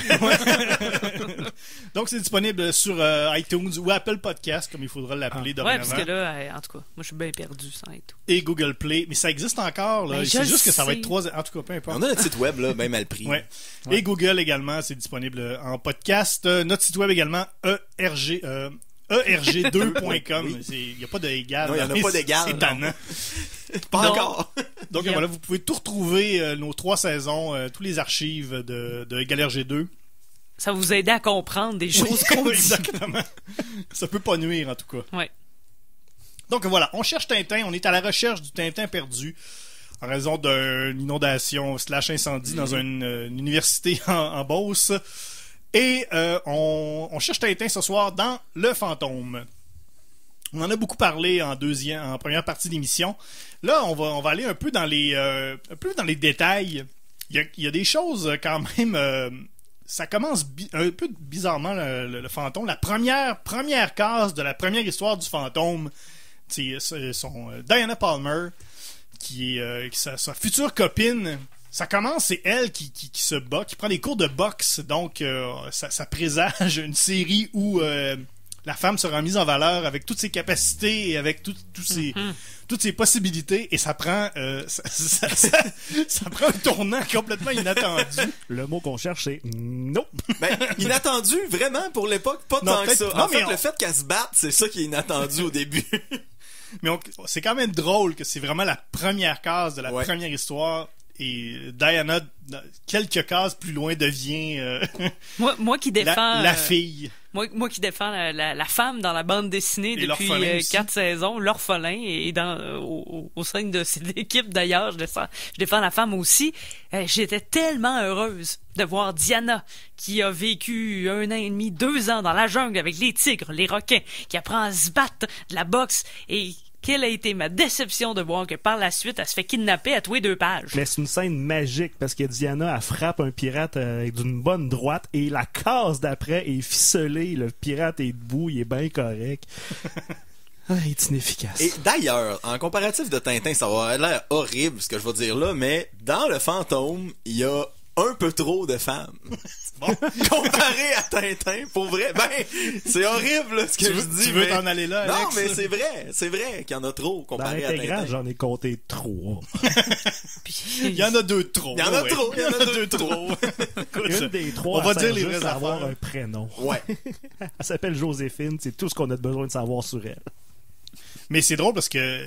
Donc c'est disponible sur iTunes ou Apple Podcast, comme il faudra l'appeler dorénavant. Ouais, parce que là, en tout cas, moi je suis bien perdu sans et tout. Et Google Play, mais ça existe encore là. C'est juste que ça va être 3. En tout cas, peu importe. On a notre site web là, même à le prix. Ouais. Et Google également, c'est disponible en podcast. Notre site web également, erg2.com. Il n'y a pas de égal. Non, il n'y en a pas d'égal. C'est tannant. Pas encore. Donc voilà, vous pouvez tout retrouver nos 3 saisons, tous les archives de Égal RG2. Ça vous aide à comprendre des choses qu'on dit. Exactement. Ça peut pas nuire en tout cas. Ouais. Donc voilà, on cherche Tintin, on est à la recherche du Tintin perdu en raison d'une inondation / incendie dans une université en Beauce. Et on cherche Tintin ce soir dans Le Fantôme. On en a beaucoup parlé en première partie d'émission. Là, on va aller un peu dans les détails. Il y a des choses quand même. Ça commence un peu bizarrement le Fantôme. La première case de la première histoire du Fantôme, c'est Diana Palmer qui est sa future copine. Ça commence, c'est elle qui se bat, qui prend des cours de boxe. Donc, ça présage une série où la femme sera mise en valeur avec toutes ses capacités et avec toutes ses possibilités. Et ça prend ça prend un tournant complètement inattendu. Le mot qu'on cherche, c'est non. Inattendu, vraiment, pour l'époque, pas tant que ça. En fait, le fait qu'elle se batte, c'est ça qui est inattendu au début. Mais c'est quand même drôle que c'est vraiment la première case de la première histoire. Et Diana, quelques cases plus loin, devient moi qui défends la fille. Moi qui défends la femme dans la bande dessinée et depuis 4 saisons, l'orphelin, et au sein de cette équipe d'ailleurs, je défends la femme aussi. J'étais tellement heureuse de voir Diana, qui a vécu 1 an et demi, 2 ans dans la jungle avec les tigres, les requins, qui apprend à se battre de la boxe, et quelle a été ma déception de voir que par la suite, elle se fait kidnapper à tous les 2 pages. Mais c'est une scène magique parce que Diana, elle frappe un pirate avec d'une bonne droite et la case d'après est ficelée. Le pirate est debout, il est bien correct. Il est inefficace. Et d'ailleurs, en comparatif de Tintin, ça va avoir l'air horrible ce que je vais dire là, mais dans Le Fantôme, il y a un peu trop de femmes. Bon, comparé à Tintin, pour vrai, c'est horrible là, ce que je dis. Tu veux t'en aller là, Alex? Non, mais c'est vrai qu'il y en a trop comparé à Tintin. J'en ai compté 3. Il y en a 2 trop. Il y en a trop, il y en a 2 trop. Une des 3, on va dire les vraies affaires. Avoir un prénom. Ouais. Elle s'appelle Joséphine, c'est tout ce qu'on a besoin de savoir sur elle. Mais c'est drôle parce que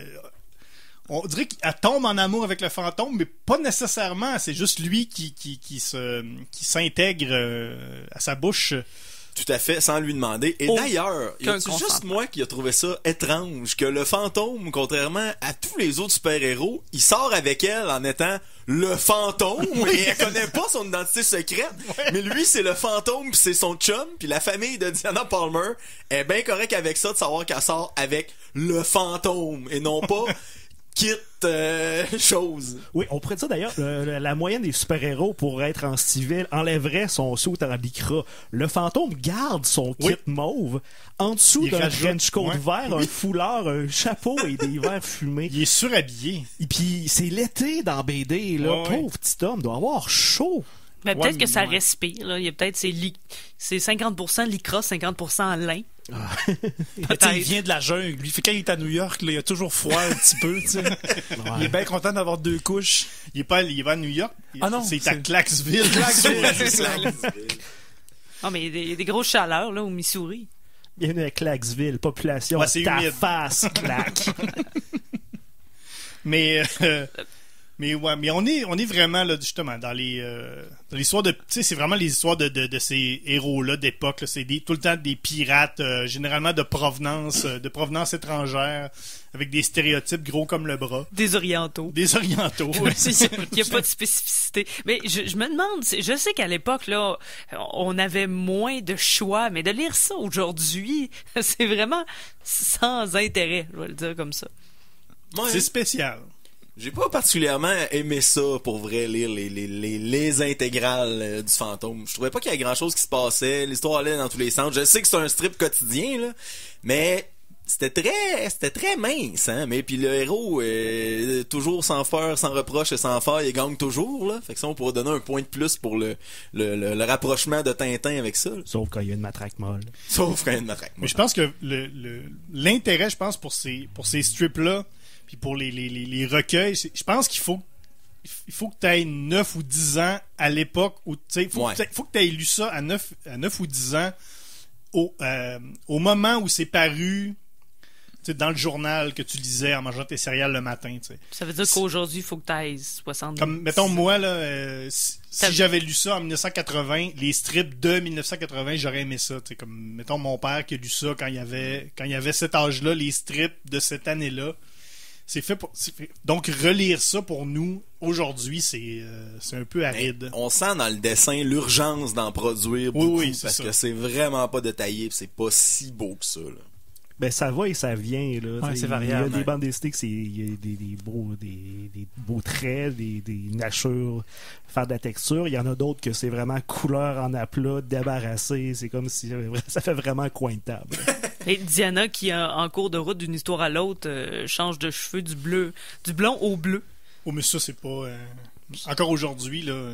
on dirait qu'elle tombe en amour avec le fantôme, mais pas nécessairement. C'est juste lui qui s'intègre à sa bouche. Tout à fait, sans lui demander. Et d'ailleurs, c'est juste moi qui a trouvé ça étrange que le fantôme, contrairement à tous les autres super-héros, il sort avec elle en étant le fantôme et elle connaît pas son identité secrète. Ouais. Mais lui, c'est le fantôme, puis c'est son chum, puis la famille de Diana Palmer est bien correcte avec ça de savoir qu'elle sort avec le fantôme et non pas kit chose. Oui, on pourrait dire d'ailleurs, la moyenne des super-héros pour être en civil enlèverait son suit en lycra. Le fantôme garde son kit mauve. En dessous d'un trench coat vert, un foulard, un chapeau et des verres fumés. Il est surhabillé. Et puis, c'est l'été dans BD, là. Pauvre petit homme, doit avoir chaud. Mais peut-être que ça respire, là. Il y a peut-être c'est 50% lycra, 50% lin. Il vient de la jungle. Lui, quand il est à New York, là, il a toujours froid un petit peu. Ouais. Il est bien content d'avoir 2 couches. Il va à New York. Non, c'est à Clarksville. Ah, mais il y a des grosses chaleurs là, au Missouri. Bienvenue à Clarksville, population ta humide. Face, claque. Mais on est vraiment là justement dans l'histoire de, tu sais, c'est vraiment les histoires de ces héros là d'époque là, c'est tout le temps des pirates généralement de provenance étrangère avec des stéréotypes gros comme le bras. Des orientaux. Oui. Il n'y a pas de spécificité. Mais je me demande, je sais qu'à l'époque là, on avait moins de choix, mais de lire ça aujourd'hui, c'est vraiment sans intérêt, je vais le dire comme ça. Ouais. C'est spécial. J'ai pas particulièrement aimé ça pour vrai, lire les intégrales du fantôme. Je trouvais pas qu'il y a grand chose qui se passait, l'histoire allait dans tous les sens. Je sais que c'est un strip quotidien là, mais c'était très mince, hein. Mais puis le héros toujours sans faire, sans reproche et sans faille, il gagne toujours là. Fait que ça on pourrait donner un point de plus pour le rapprochement de Tintin avec ça. Là. Sauf quand il y a une matraque molle. Mais je pense que l'intérêt, je pense pour ces strips là. Puis pour les recueils, je pense qu'il faut que tu aies 9 ou 10 ans à l'époque où tu sais, faut que tu aies lu ça à 9 ou 10 ans au moment où c'est paru dans le journal que tu lisais en mangeant tes céréales le matin. T'sais. Ça veut dire qu'aujourd'hui, il faut que tu ailles 70. Comme, mettons, moi, là, si j'avais lu ça en 1980, les strips de 1980, j'aurais aimé ça. T'sais, comme, mettons, mon père qui a lu ça quand il y avait cet âge-là, les strips de cette année-là. Donc, relire ça pour nous, aujourd'hui, c'est un peu aride. Mais on sent dans le dessin l'urgence d'en produire beaucoup, parce que c'est vraiment pas détaillé, pis c'est pas si beau que ça, là. Ben, ça va et ça vient, là. Ouais, c'est variable. Il y a des bandes dessinées il y a des beaux traits, des natures, faire de la texture. Il y en a d'autres que c'est vraiment couleur en aplat, débarrassé. C'est comme si ça fait vraiment coin de table. Et Diana, qui en cours de route d'une histoire à l'autre, change de cheveux du blond au bleu. Oh, mais ça, c'est pas... Encore aujourd'hui, là...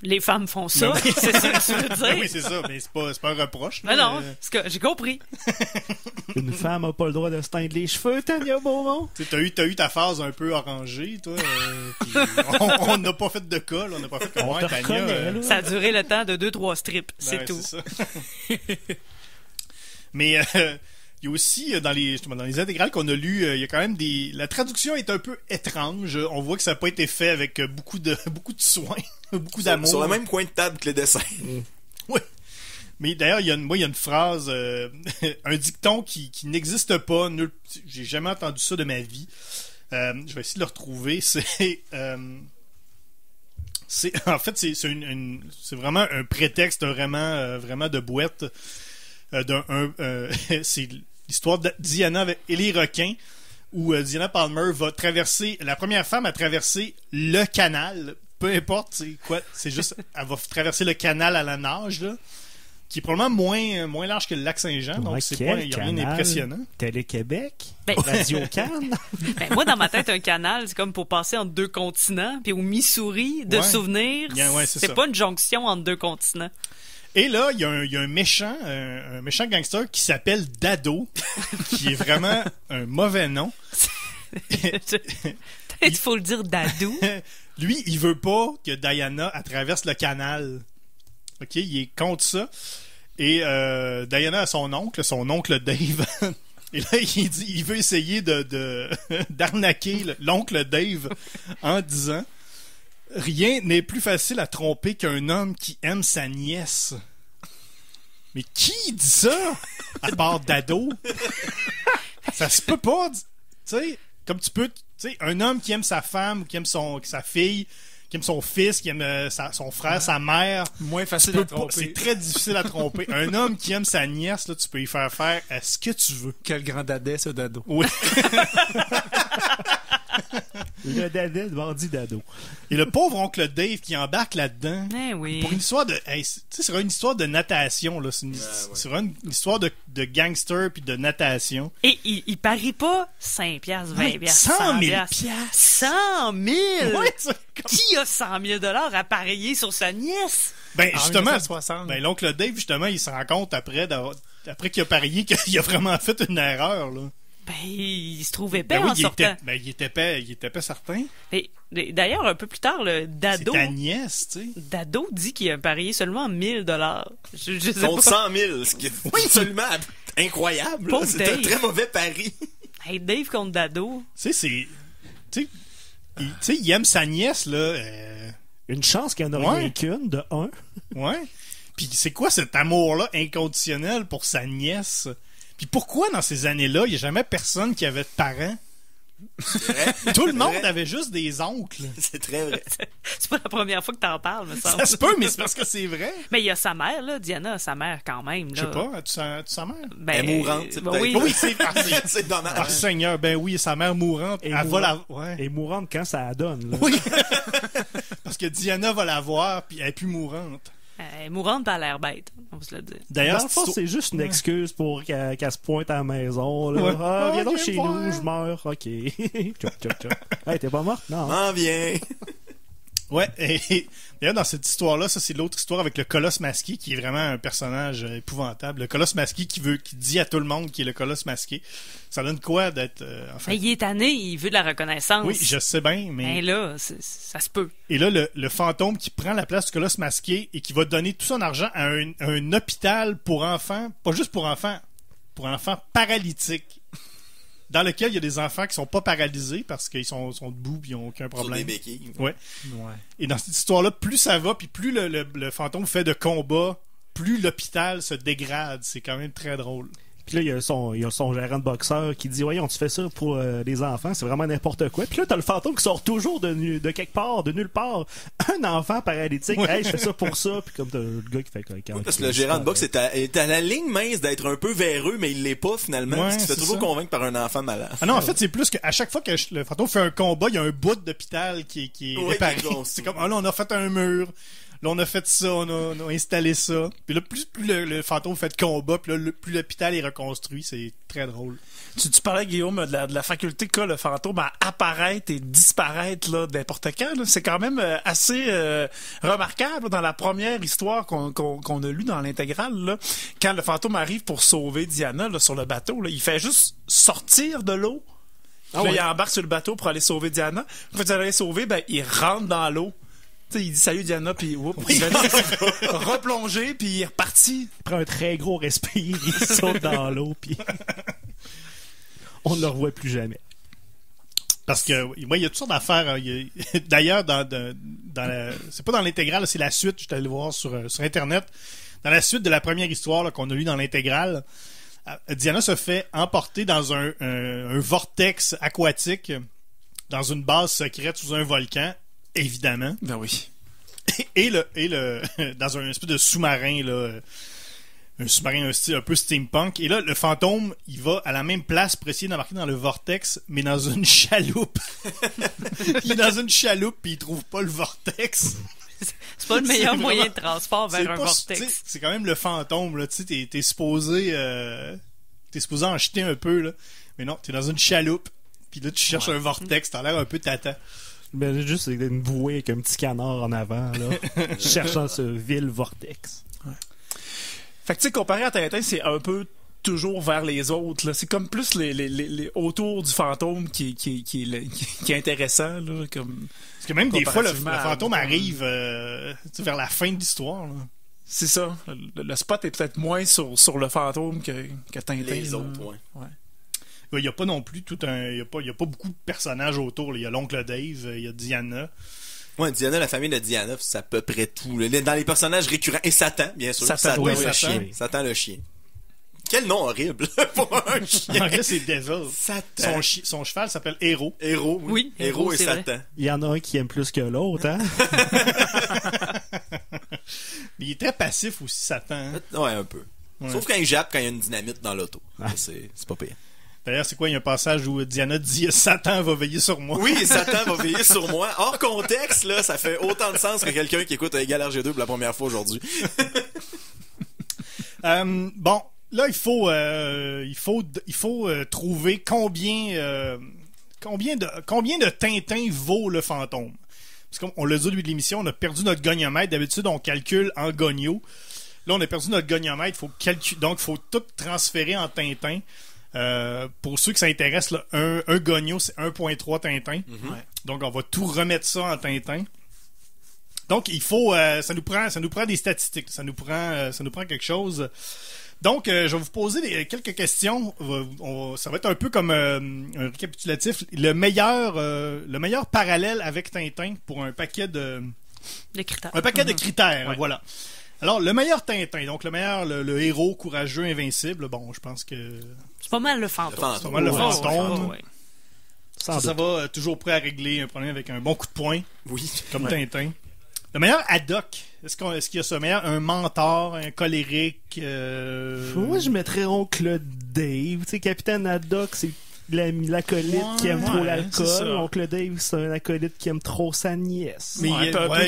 Les femmes font ça, c'est ça que tu veux dire? Oui, c'est ça, mais c'est pas un reproche. Mais non, j'ai compris. Une femme a pas le droit de se teindre les cheveux, Tania Beaumont. T'as eu ta phase un peu orangée, toi. On n'a pas fait de cas, là, on n'a pas fait comme Tania. Ça a duré le temps de 2-3 strips, c'est tout. C'est ça. Mais il y a aussi, dans les intégrales qu'on a lues, il y a quand même la traduction est un peu étrange. On voit que ça n'a pas été fait avec beaucoup de soin, beaucoup d'amour. Sur le même coin de table que les dessins. Oui. Mais d'ailleurs, il y a une phrase, un dicton qui n'existe pas. J'ai jamais entendu ça de ma vie. Je vais essayer de le retrouver. En fait, c'est vraiment un prétexte vraiment de boîte. C'est l'histoire de Diana et les requins, où Diana Palmer va traverser, la première femme à traverser le canal, peu importe c'est quoi, c'est juste, elle va traverser le canal à la nage, là, qui est probablement moins large que le lac Saint-Jean, donc il n'y a rien d'impressionnant. Télé-Québec? Radio-Can? Moi, dans ma tête, un canal, c'est comme pour passer entre 2 continents, puis au Missouri, de souvenirs, c'est pas une jonction entre 2 continents. Et là, il y a un méchant gangster qui s'appelle Dado, qui est vraiment un mauvais nom. Peut-être qu'il faut le dire Dadou. Lui, il veut pas que Diana traverse le canal. OK, il est contre ça. Et Diana a son oncle Dave. Et là, il veut essayer d'arnaquer l'oncle Dave en disant... Rien n'est plus facile à tromper qu'un homme qui aime sa nièce. Mais qui dit ça? À part Dado? Ça se peut pas. Tu sais, comme tu peux... Tu sais, un homme qui aime sa femme, ou qui aime sa fille, qui aime son fils, qui aime son frère, sa mère... Moins facile à tromper. C'est très difficile à tromper. Un homme qui aime sa nièce, là, tu peux y faire ce que tu veux. Quel grand dadais, ce Dado. Oui. Le dadais de bandit d'ado. Et le pauvre oncle Dave qui embarque là-dedans. Eh oui. Pour une histoire de... tu sais, c'est une histoire de natation, là. C'est vraiment une histoire de gangster puis de natation. Et il parie pas 5 piastres, 20 piastres, 100 000 100 000! Ouais, c'est Qui a 100 000 à parier sur sa nièce? Ben, En justement, 1960. ben, l'oncle Dave, justement, il se rend compte après qu'il a parié qu'il a vraiment fait une erreur, là. Ben, il se trouvait épais Ben oui, en sortant. il était pas certain. Et d'ailleurs, un peu plus tard, le C'est Dado... ta nièce, tu sais. Dado dit qu'il a parié seulement 1 000 Je sais Contre pas. 100 000, ce qui est absolument incroyable. Pauvre C'est un Dave. très mauvais pari. Hey, Dave contre Dado. Tu sais, il aime sa nièce, là. Une chance qu'il n'y en a Ouais. rien qu'une, de un. Ouais. Puis c'est quoi cet amour-là inconditionnel pour sa nièce? Puis pourquoi, dans ces années-là, il n'y a jamais personne qui avait de parents? C'est vrai. Tout le C'est monde vrai. avait juste des oncles. C'est très vrai. C'est pas la première fois que t'en parles, me semble. Ça se peut, mais c'est parce que c'est vrai. Mais il y a sa mère, là. Diana a sa mère quand même, là. Je sais pas, as-tu sa mère? Ben, Elle est mourante, c'est ben peut-être. oui. Oui, c'est C'est dommage. Ah, Seigneur, ben oui, sa mère mourante. Et Elle va la... Ouais. Et mourante quand ça donne. Là. Oui. Parce que Diana va la voir, puis elle est plus mourante. Elle est mourante, pis elle a l'air bête, on va se le dire. D'ailleurs, Dans le fond, c'est juste une excuse pour qu'elle se pointe à la maison. Là. Ouais. Ah, viens donc viens chez voir. nous, je meurs. OK. Tchouk, tchouk, tchouk. Hey, t'es pas morte? Non. M'en viens. Ouais, et d'ailleurs, dans cette histoire-là, ça, c'est l'autre histoire avec le Colosse masqué, qui est vraiment un personnage épouvantable. Le Colosse masqué qui dit à tout le monde qu'il est le Colosse masqué. Ça donne quoi d'être... enfin, Mais il est tanné, il veut de la reconnaissance. oui, je sais bien, mais... Ben là, ça se peut. Et là, le fantôme qui prend la place du Colosse masqué et qui va donner tout son argent à un hôpital pour enfants, pas juste pour enfants paralytiques, dans lequel il y a des enfants qui sont pas paralysés parce qu'ils sont debout et ils n'ont aucun Sur des problème. béquilles. Ouais. Ouais. Et dans cette histoire-là, plus ça va, puis plus le fantôme fait de combats, plus l'hôpital se dégrade. C'est quand même très drôle. Puis là, il y a son gérant de boxeur qui dit voyons, tu fais ça pour les enfants, c'est vraiment n'importe quoi. Puis là, t'as le fantôme qui sort toujours de quelque part, de nulle part. Un enfant paralytique, Ouais. hey, je fais ça pour ça. Puis comme t'as le gars qui fait quoi. Oui, parce que le gérant de boxe est à la ligne mince d'être un peu véreux, mais il l'est pas finalement. Ouais, parce qu'il se fait c'est toujours ça. convaincre par un enfant malade. Ah non, en fait, c'est plus qu'à chaque fois que le fantôme fait un combat, il y a un bout d'hôpital qui est Oui, réparé. qui est construit. C'est comme, ah là, on a fait un mur. Là, on a fait ça, on a installé ça. Puis là, plus le fantôme fait de combat, puis là, plus l'hôpital est reconstruit. C'est très drôle. Tu parlais, Guillaume, de la faculté qu'a le fantôme à apparaître et disparaître là, n'importe quand. Là. C'est quand même assez remarquable dans la première histoire qu'on a lue dans l'intégrale. Là. Quand le fantôme arrive pour sauver Diana là, sur le bateau, là, il fait juste sortir de l'eau. Puis là, il embarque sur le bateau pour aller sauver Diana. Quand il aller sauver, ben, il rentre dans l'eau. Tu sais, il dit salut Diana, puis il va replonger, puis il est reparti. Il prend un très gros respire, il saute dans l'eau, puis on ne le revoit plus jamais. Parce que, moi, il y a toutes sortes d'affaires. Hein. D'ailleurs, c'est pas dans l'intégrale, c'est la suite. Je suis allé voir sur Internet. Dans la suite de la première histoire là, qu'on a lue dans l'intégrale, Diana se fait emporter dans un vortex aquatique dans une base secrète sous un volcan, évidemment. Ben oui. Et dans un espèce de sous-marin, là, un sous-marin un style un peu steampunk. Et là, le fantôme, il va à la même place pour essayer d'embarquer dans le vortex, mais dans une chaloupe. Il est dans une chaloupe, puis il trouve pas le vortex. C'est pas le meilleur C'est moyen vraiment- de transport C'est vers un pas- vortex. t'sais, c'est quand même le fantôme, là. Tu sais, t'es supposé en jeter un peu, là. Mais non, t'es dans une chaloupe. Puis là, tu cherches un vortex. T'as l'air un peu tata. Mais juste une bouée avec un petit canard en avant, là, cherchant ce vil vortex. Fait que tu sais, comparé à Tintin, c'est un peu toujours vers les autres. Là. C'est comme plus les autour du fantôme qui est intéressant. Là, comme... Parce que même des fois, le Comparativement à- fantôme arrive tu sais, vers la fin de l'histoire, là. C'est ça. Le spot est peut-être moins sur le fantôme que Tintin. Les là. autres, ouais. Il n'y a pas non plus il y a pas beaucoup de personnages autour. Là. Il y a l'oncle Dave, il y a Diana. Ouais, Diana, la famille de Diana, c'est à peu près tout. Là. Dans les personnages récurrents. Et Satan, bien sûr. Satan, oui, le Satan. chien. Satan le chien. Quel nom horrible pour un En chien. anglais, c'est Devil. Satan. Son cheval s'appelle Héros. Héros. Oui, Héros Héros, et c'est vrai. Satan. Il y en a un qui aime plus que l'autre, hein? Mais il est très passif aussi, Satan. Hein? Ouais, un peu. Ouais. Sauf quand il jappe, quand il y a une dynamite dans l'auto. Ça, c'est pas pire. D'ailleurs, c'est quoi, il y a un passage où Diana dit « Satan va veiller sur moi ». Oui, Satan va veiller sur moi. Hors contexte, là, ça fait autant de sens que quelqu'un qui écoute Égal RG2 pour la première fois aujourd'hui. Bon, là, il faut trouver combien de Tintin vaut le fantôme. Parce qu'on l'a dit au début de l'émission, on a perdu notre goniomètre. D'habitude, on calcule en gonio. Là, on a perdu notre goniomètre. Donc, il faut tout transférer en Tintin. Pour ceux qui s'intéressent, là, un gonio, c'est 1.3 Tintin. Donc, on va tout remettre ça en Tintin. Donc, il faut, ça nous prend des statistiques. Ça nous prend quelque chose. Donc, je vais vous poser quelques questions. Ça va être un peu comme un récapitulatif. Le meilleur parallèle avec Tintin pour un paquet de critères. Un paquet de critères, voilà. Alors, le meilleur Tintin, donc le héros courageux, invincible, bon, je pense que... C'est pas mal le fantôme. C'est pas mal le fantôme. Ouais. Ça va toujours prêt à régler un problème avec un bon coup de poing. Oui. Comme Tintin. Le meilleur Haddock, est-ce qu'il y a ça? Un mentor, un colérique? Moi, je mettrais Oncle Dave. Tu sais, Capitaine Haddock, c'est l'acolyte qui aime trop l'alcool. Oncle Dave, c'est un acolyte qui aime trop sa nièce. Mais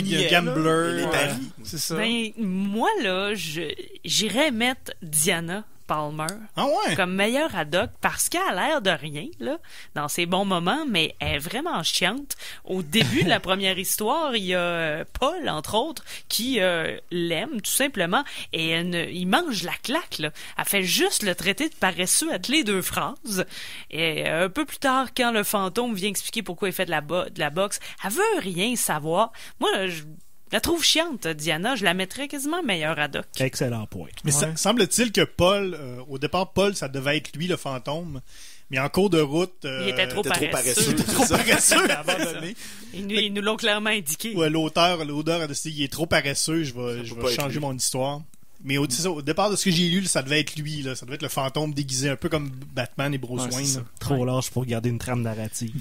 il y a gambler. Les paris. C'est ça. Ben, moi, là, j'irais mettre Diana Palmer comme meilleure Haddock parce qu'elle a l'air de rien là dans ses bons moments, mais elle est vraiment chiante. Au début de la première histoire, il y a Paul, entre autres, qui l'aime tout simplement et il mange la claque là. Elle fait juste le traiter de paresseux à les 2 phrases. Et un peu plus tard, quand le fantôme vient expliquer pourquoi il fait de la boxe, elle veut rien savoir. Moi, je la trouve chiante, Diana. Je la mettrais quasiment meilleure Haddock. Excellent point. Mais semble-t-il que Paul, au départ, ça devait être lui le fantôme. Mais en cours de route... il était trop paresseux. Trop paresseux à abandonner. Ils nous l'ont clairement indiqué. Ouais, l'auteur a décidé qu'il est trop paresseux, je vais changer mon histoire. Mais au départ de ce que j'ai lu, ça devait être lui. Là. Ça devait être le fantôme déguisé, un peu comme Batman et Bruce Wayne. Trop large pour garder une trame narrative.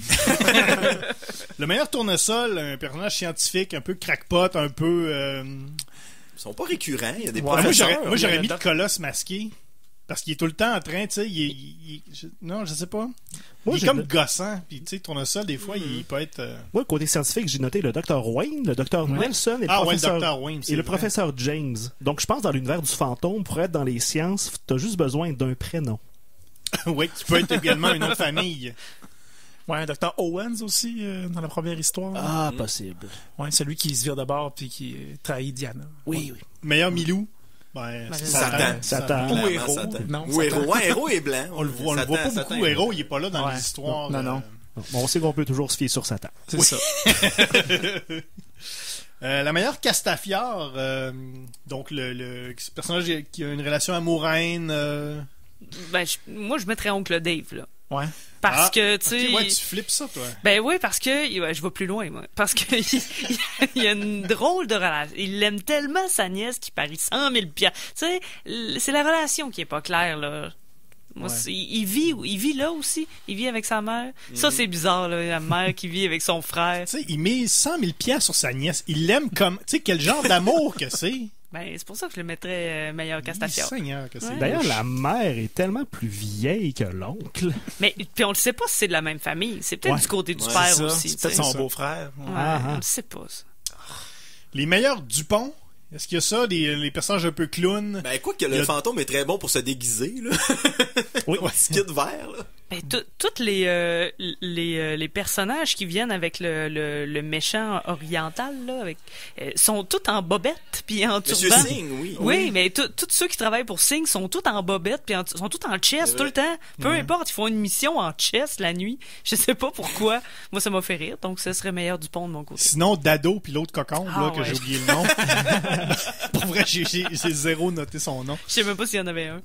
Le meilleur tournesol, un personnage scientifique, un peu crackpot, un peu... Ils sont pas récurrents, il y a des professeurs. Moi, j'aurais mis le colosse masqué. Parce qu'il est tout le temps en train, tu sais, non, je sais pas. Il est comme gossant, puis tu sais, tournesol, des fois, il peut être... Moi, côté scientifique, j'ai noté le Dr. Wayne, le Dr. Nelson et le professeur James. Donc, je pense dans l'univers du fantôme, pour être dans les sciences, t'as juste besoin d'un prénom. Oui, qui peut être également une autre famille. Ouais, Dr. Owens aussi, dans la première histoire. Ah, possible. Ouais, celui qui se vire de bord puis qui trahit Diana. Oui. Meilleur Milou. Satan. Ou Héros. Ou Héros. Héros est blanc. On le voit pas beaucoup. Héros, il est pas là dans les histoires. Non. On sait qu'on peut toujours se fier sur Satan. C'est ça. La meilleure Castafiore, donc le personnage qui a une relation amoureuse. Moi, je mettrais Oncle Dave, là. Ouais. Parce que, tu sais... Ouais, tu flippes ça, toi. Ben oui, parce que... je vais plus loin, moi. Parce que il y a une drôle de relation. Il aime tellement sa nièce qu'il parie 100 000 $. Tu sais, c'est la relation qui est pas claire, là. Moi, il vit là aussi. Il vit avec sa mère. Ça, c'est bizarre, là, la mère qui vit avec son frère. Tu sais, il met 100 000 $ sur sa nièce. Il l'aime comme... Tu sais, quel genre d'amour que c'est. Ben, c'est pour ça que je le mettrais meilleur Castafiore. D'ailleurs, la mère est tellement plus vieille que l'oncle. Mais puis on ne sait pas si c'est de la même famille. C'est peut-être du côté du père aussi. C'est peut-être son beau-frère. On ne sait pas ça. Les meilleurs Dupont. Est-ce qu'il y a ça, les personnages un peu clowns? Ben, quoi que le fantôme est très bon pour se déguiser, là. Oui, petit kit vert, là. Ben, tous les personnages qui viennent avec le méchant oriental là, sont tous en bobette puis en turban. Monsieur Singh, oui. Oui, mais tous ceux qui travaillent pour Singh sont tous en bobette puis sont tous en chest tout le temps. Peu importe, ils font une mission en chest la nuit. Je sais pas pourquoi. Moi, ça m'a fait rire, donc ce serait meilleur Dupont de mon côté. Sinon, Dado puis l'autre cocon que j'ai oublié le nom. Pour vrai, j'ai zéro noté son nom. Je sais même pas s'il y en avait un.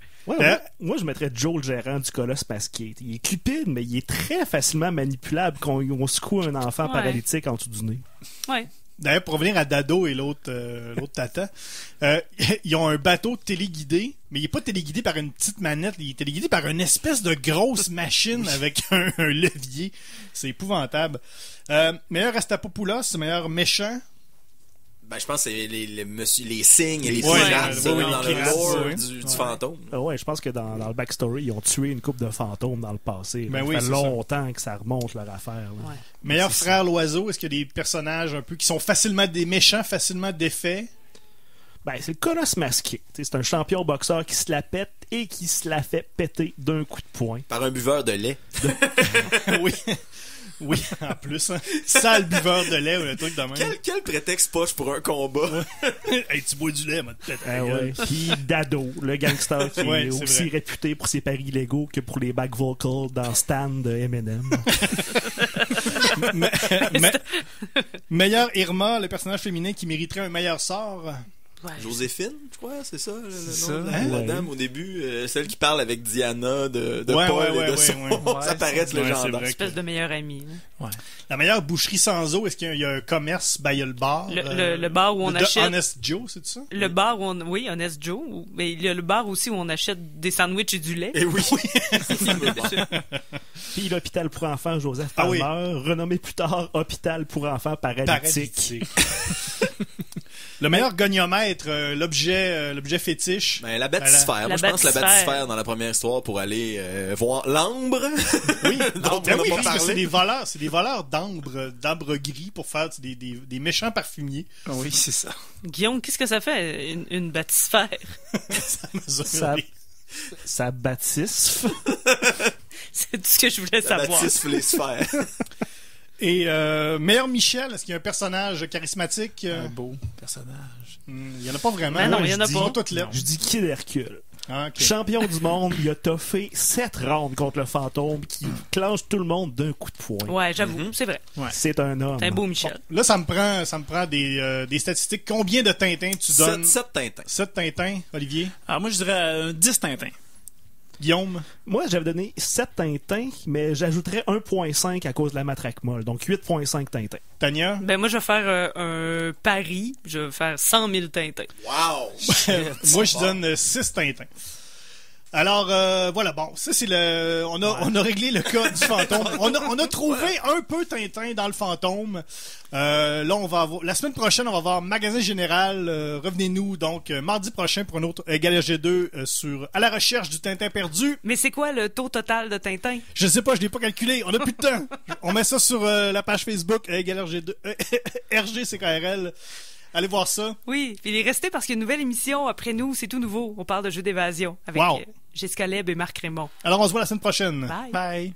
Moi, je mettrais Joe, le gérant du Colosse, parce qu'il est cupide, mais il est très facilement manipulable quand on secoue un enfant paralytique en dessous du nez. Ouais. D'ailleurs, pour revenir à Dado et l'autre tata, ils ont un bateau téléguidé, mais il est pas téléguidé par une petite manette, il est téléguidé par une espèce de grosse machine avec un levier. C'est épouvantable. Meilleur Rastapopoulos, meilleur méchant. Ben, je pense que c'est les signes et les Ouais, pirates ouais, dans les le pirates, lore ouais. du fantôme. Ouais, je pense que dans le backstory, ils ont tué une couple de fantômes dans le passé. Ben Ça oui, fait c'est longtemps que ça remonte leur affaire. Là. Ouais. Meilleur frère l'oiseau, est-ce qu'il y a des personnages un peu qui sont facilement des méchants, facilement défaits? Ben, c'est le colosse masqué. T'sais, c'est un champion boxeur qui se la pète et qui se la fait péter d'un coup de poing. Par un buveur de lait. Oui. Oui, en plus. Hein. Sale buveur de lait ou un truc de même. Quel prétexte poche pour un combat? Hey, tu bois du lait, moi, peut-être. Ouais. Puis Dado, le gangster qui Ouais, est c'est aussi vrai. réputé pour ses paris illégaux que pour les back vocals dans Stan de Eminem. Meilleur Irma, le personnage féminin qui mériterait un meilleur sort. Ouais. Joséphine, je crois, c'est ça le ça. nom de la Hein? dame au début, celle qui parle avec Diana de Ouais, Paul ouais, et de ouais, son. ouais. Ça paraît être Ouais, c'est légendaire. vrai. Espèce de meilleur ami. Là. La meilleure boucherie sans eau, est-ce qu'il y a un commerce? Ben, il y a le bar. Le bar où on achète. Honest Joe, c'est ça? Le bar où on... Oui, Honest Joe. Mais il y a le bar aussi où on achète des sandwichs et du lait. Et oui. Puis l'hôpital pour enfants Joseph Ah oui. Palmer, renommé plus tard hôpital pour enfants paralytiques. Paralytique. Le meilleur goniomètre, l'objet fétiche. Ben, la bathysphère. Moi, je pense la bathysphère dans la première histoire pour aller voir l'ambre. Oui, dont ben on oui, n'a pas parce que parlé. c'est des voleurs d'ambre gris pour faire des méchants parfumiers. Oui, c'est ça. Guillaume, qu'est-ce que ça fait, une bathysphère? Ça bâtisse. C'est tout ce que je voulais La savoir. baptisme les sphères. Et meilleur Michel, est-ce qu'il y a un personnage charismatique? Un beau personnage. Il y en a pas vraiment. Ben non, Moi, il y en a je dis, pas. ils sont toutes là. Je dis Kid Hercule. Ah, ok. Champion du monde, il a toffé 7 rounds contre le fantôme qui clenche tout le monde d'un coup de poing. Ouais, j'avoue, c'est vrai. C'est un homme. C'est un beau Michel. Là, ça me prend des statistiques. Combien de Tintins tu donnes? 7 Tintins. 7 Tintins, Olivier? Alors, moi, je dirais 10 Tintins. Guillaume? Moi, j'avais donné 7 Tintins, mais j'ajouterais 1.5 à cause de la matraque molle. Donc 8.5 Tintins. Tania? Ben, moi, je vais faire un pari. Je vais faire 100 000 Tintins. Wow! Moi, je donne 6 Tintins. Alors, voilà, bon, ça c'est on a réglé le cas du fantôme. On a trouvé un peu Tintin dans le fantôme. Là, on va avoir, la semaine prochaine, on va avoir Magasin Général. Revenez-nous donc mardi prochain pour un autre Galère G2 sur À la recherche du Tintin perdu. Mais c'est quoi le taux total de Tintin? Je sais pas, je l'ai pas calculé. On a plus de temps. On met ça sur la page Facebook Galère G2 RGCKRL. Allez voir ça. Oui, puis il est resté parce qu'il y a une nouvelle émission après nous, c'est tout nouveau. On parle de jeux d'évasion avec Wow. Jessica Leb et Marc Raymond. Alors, on se voit la semaine prochaine. Bye. Bye.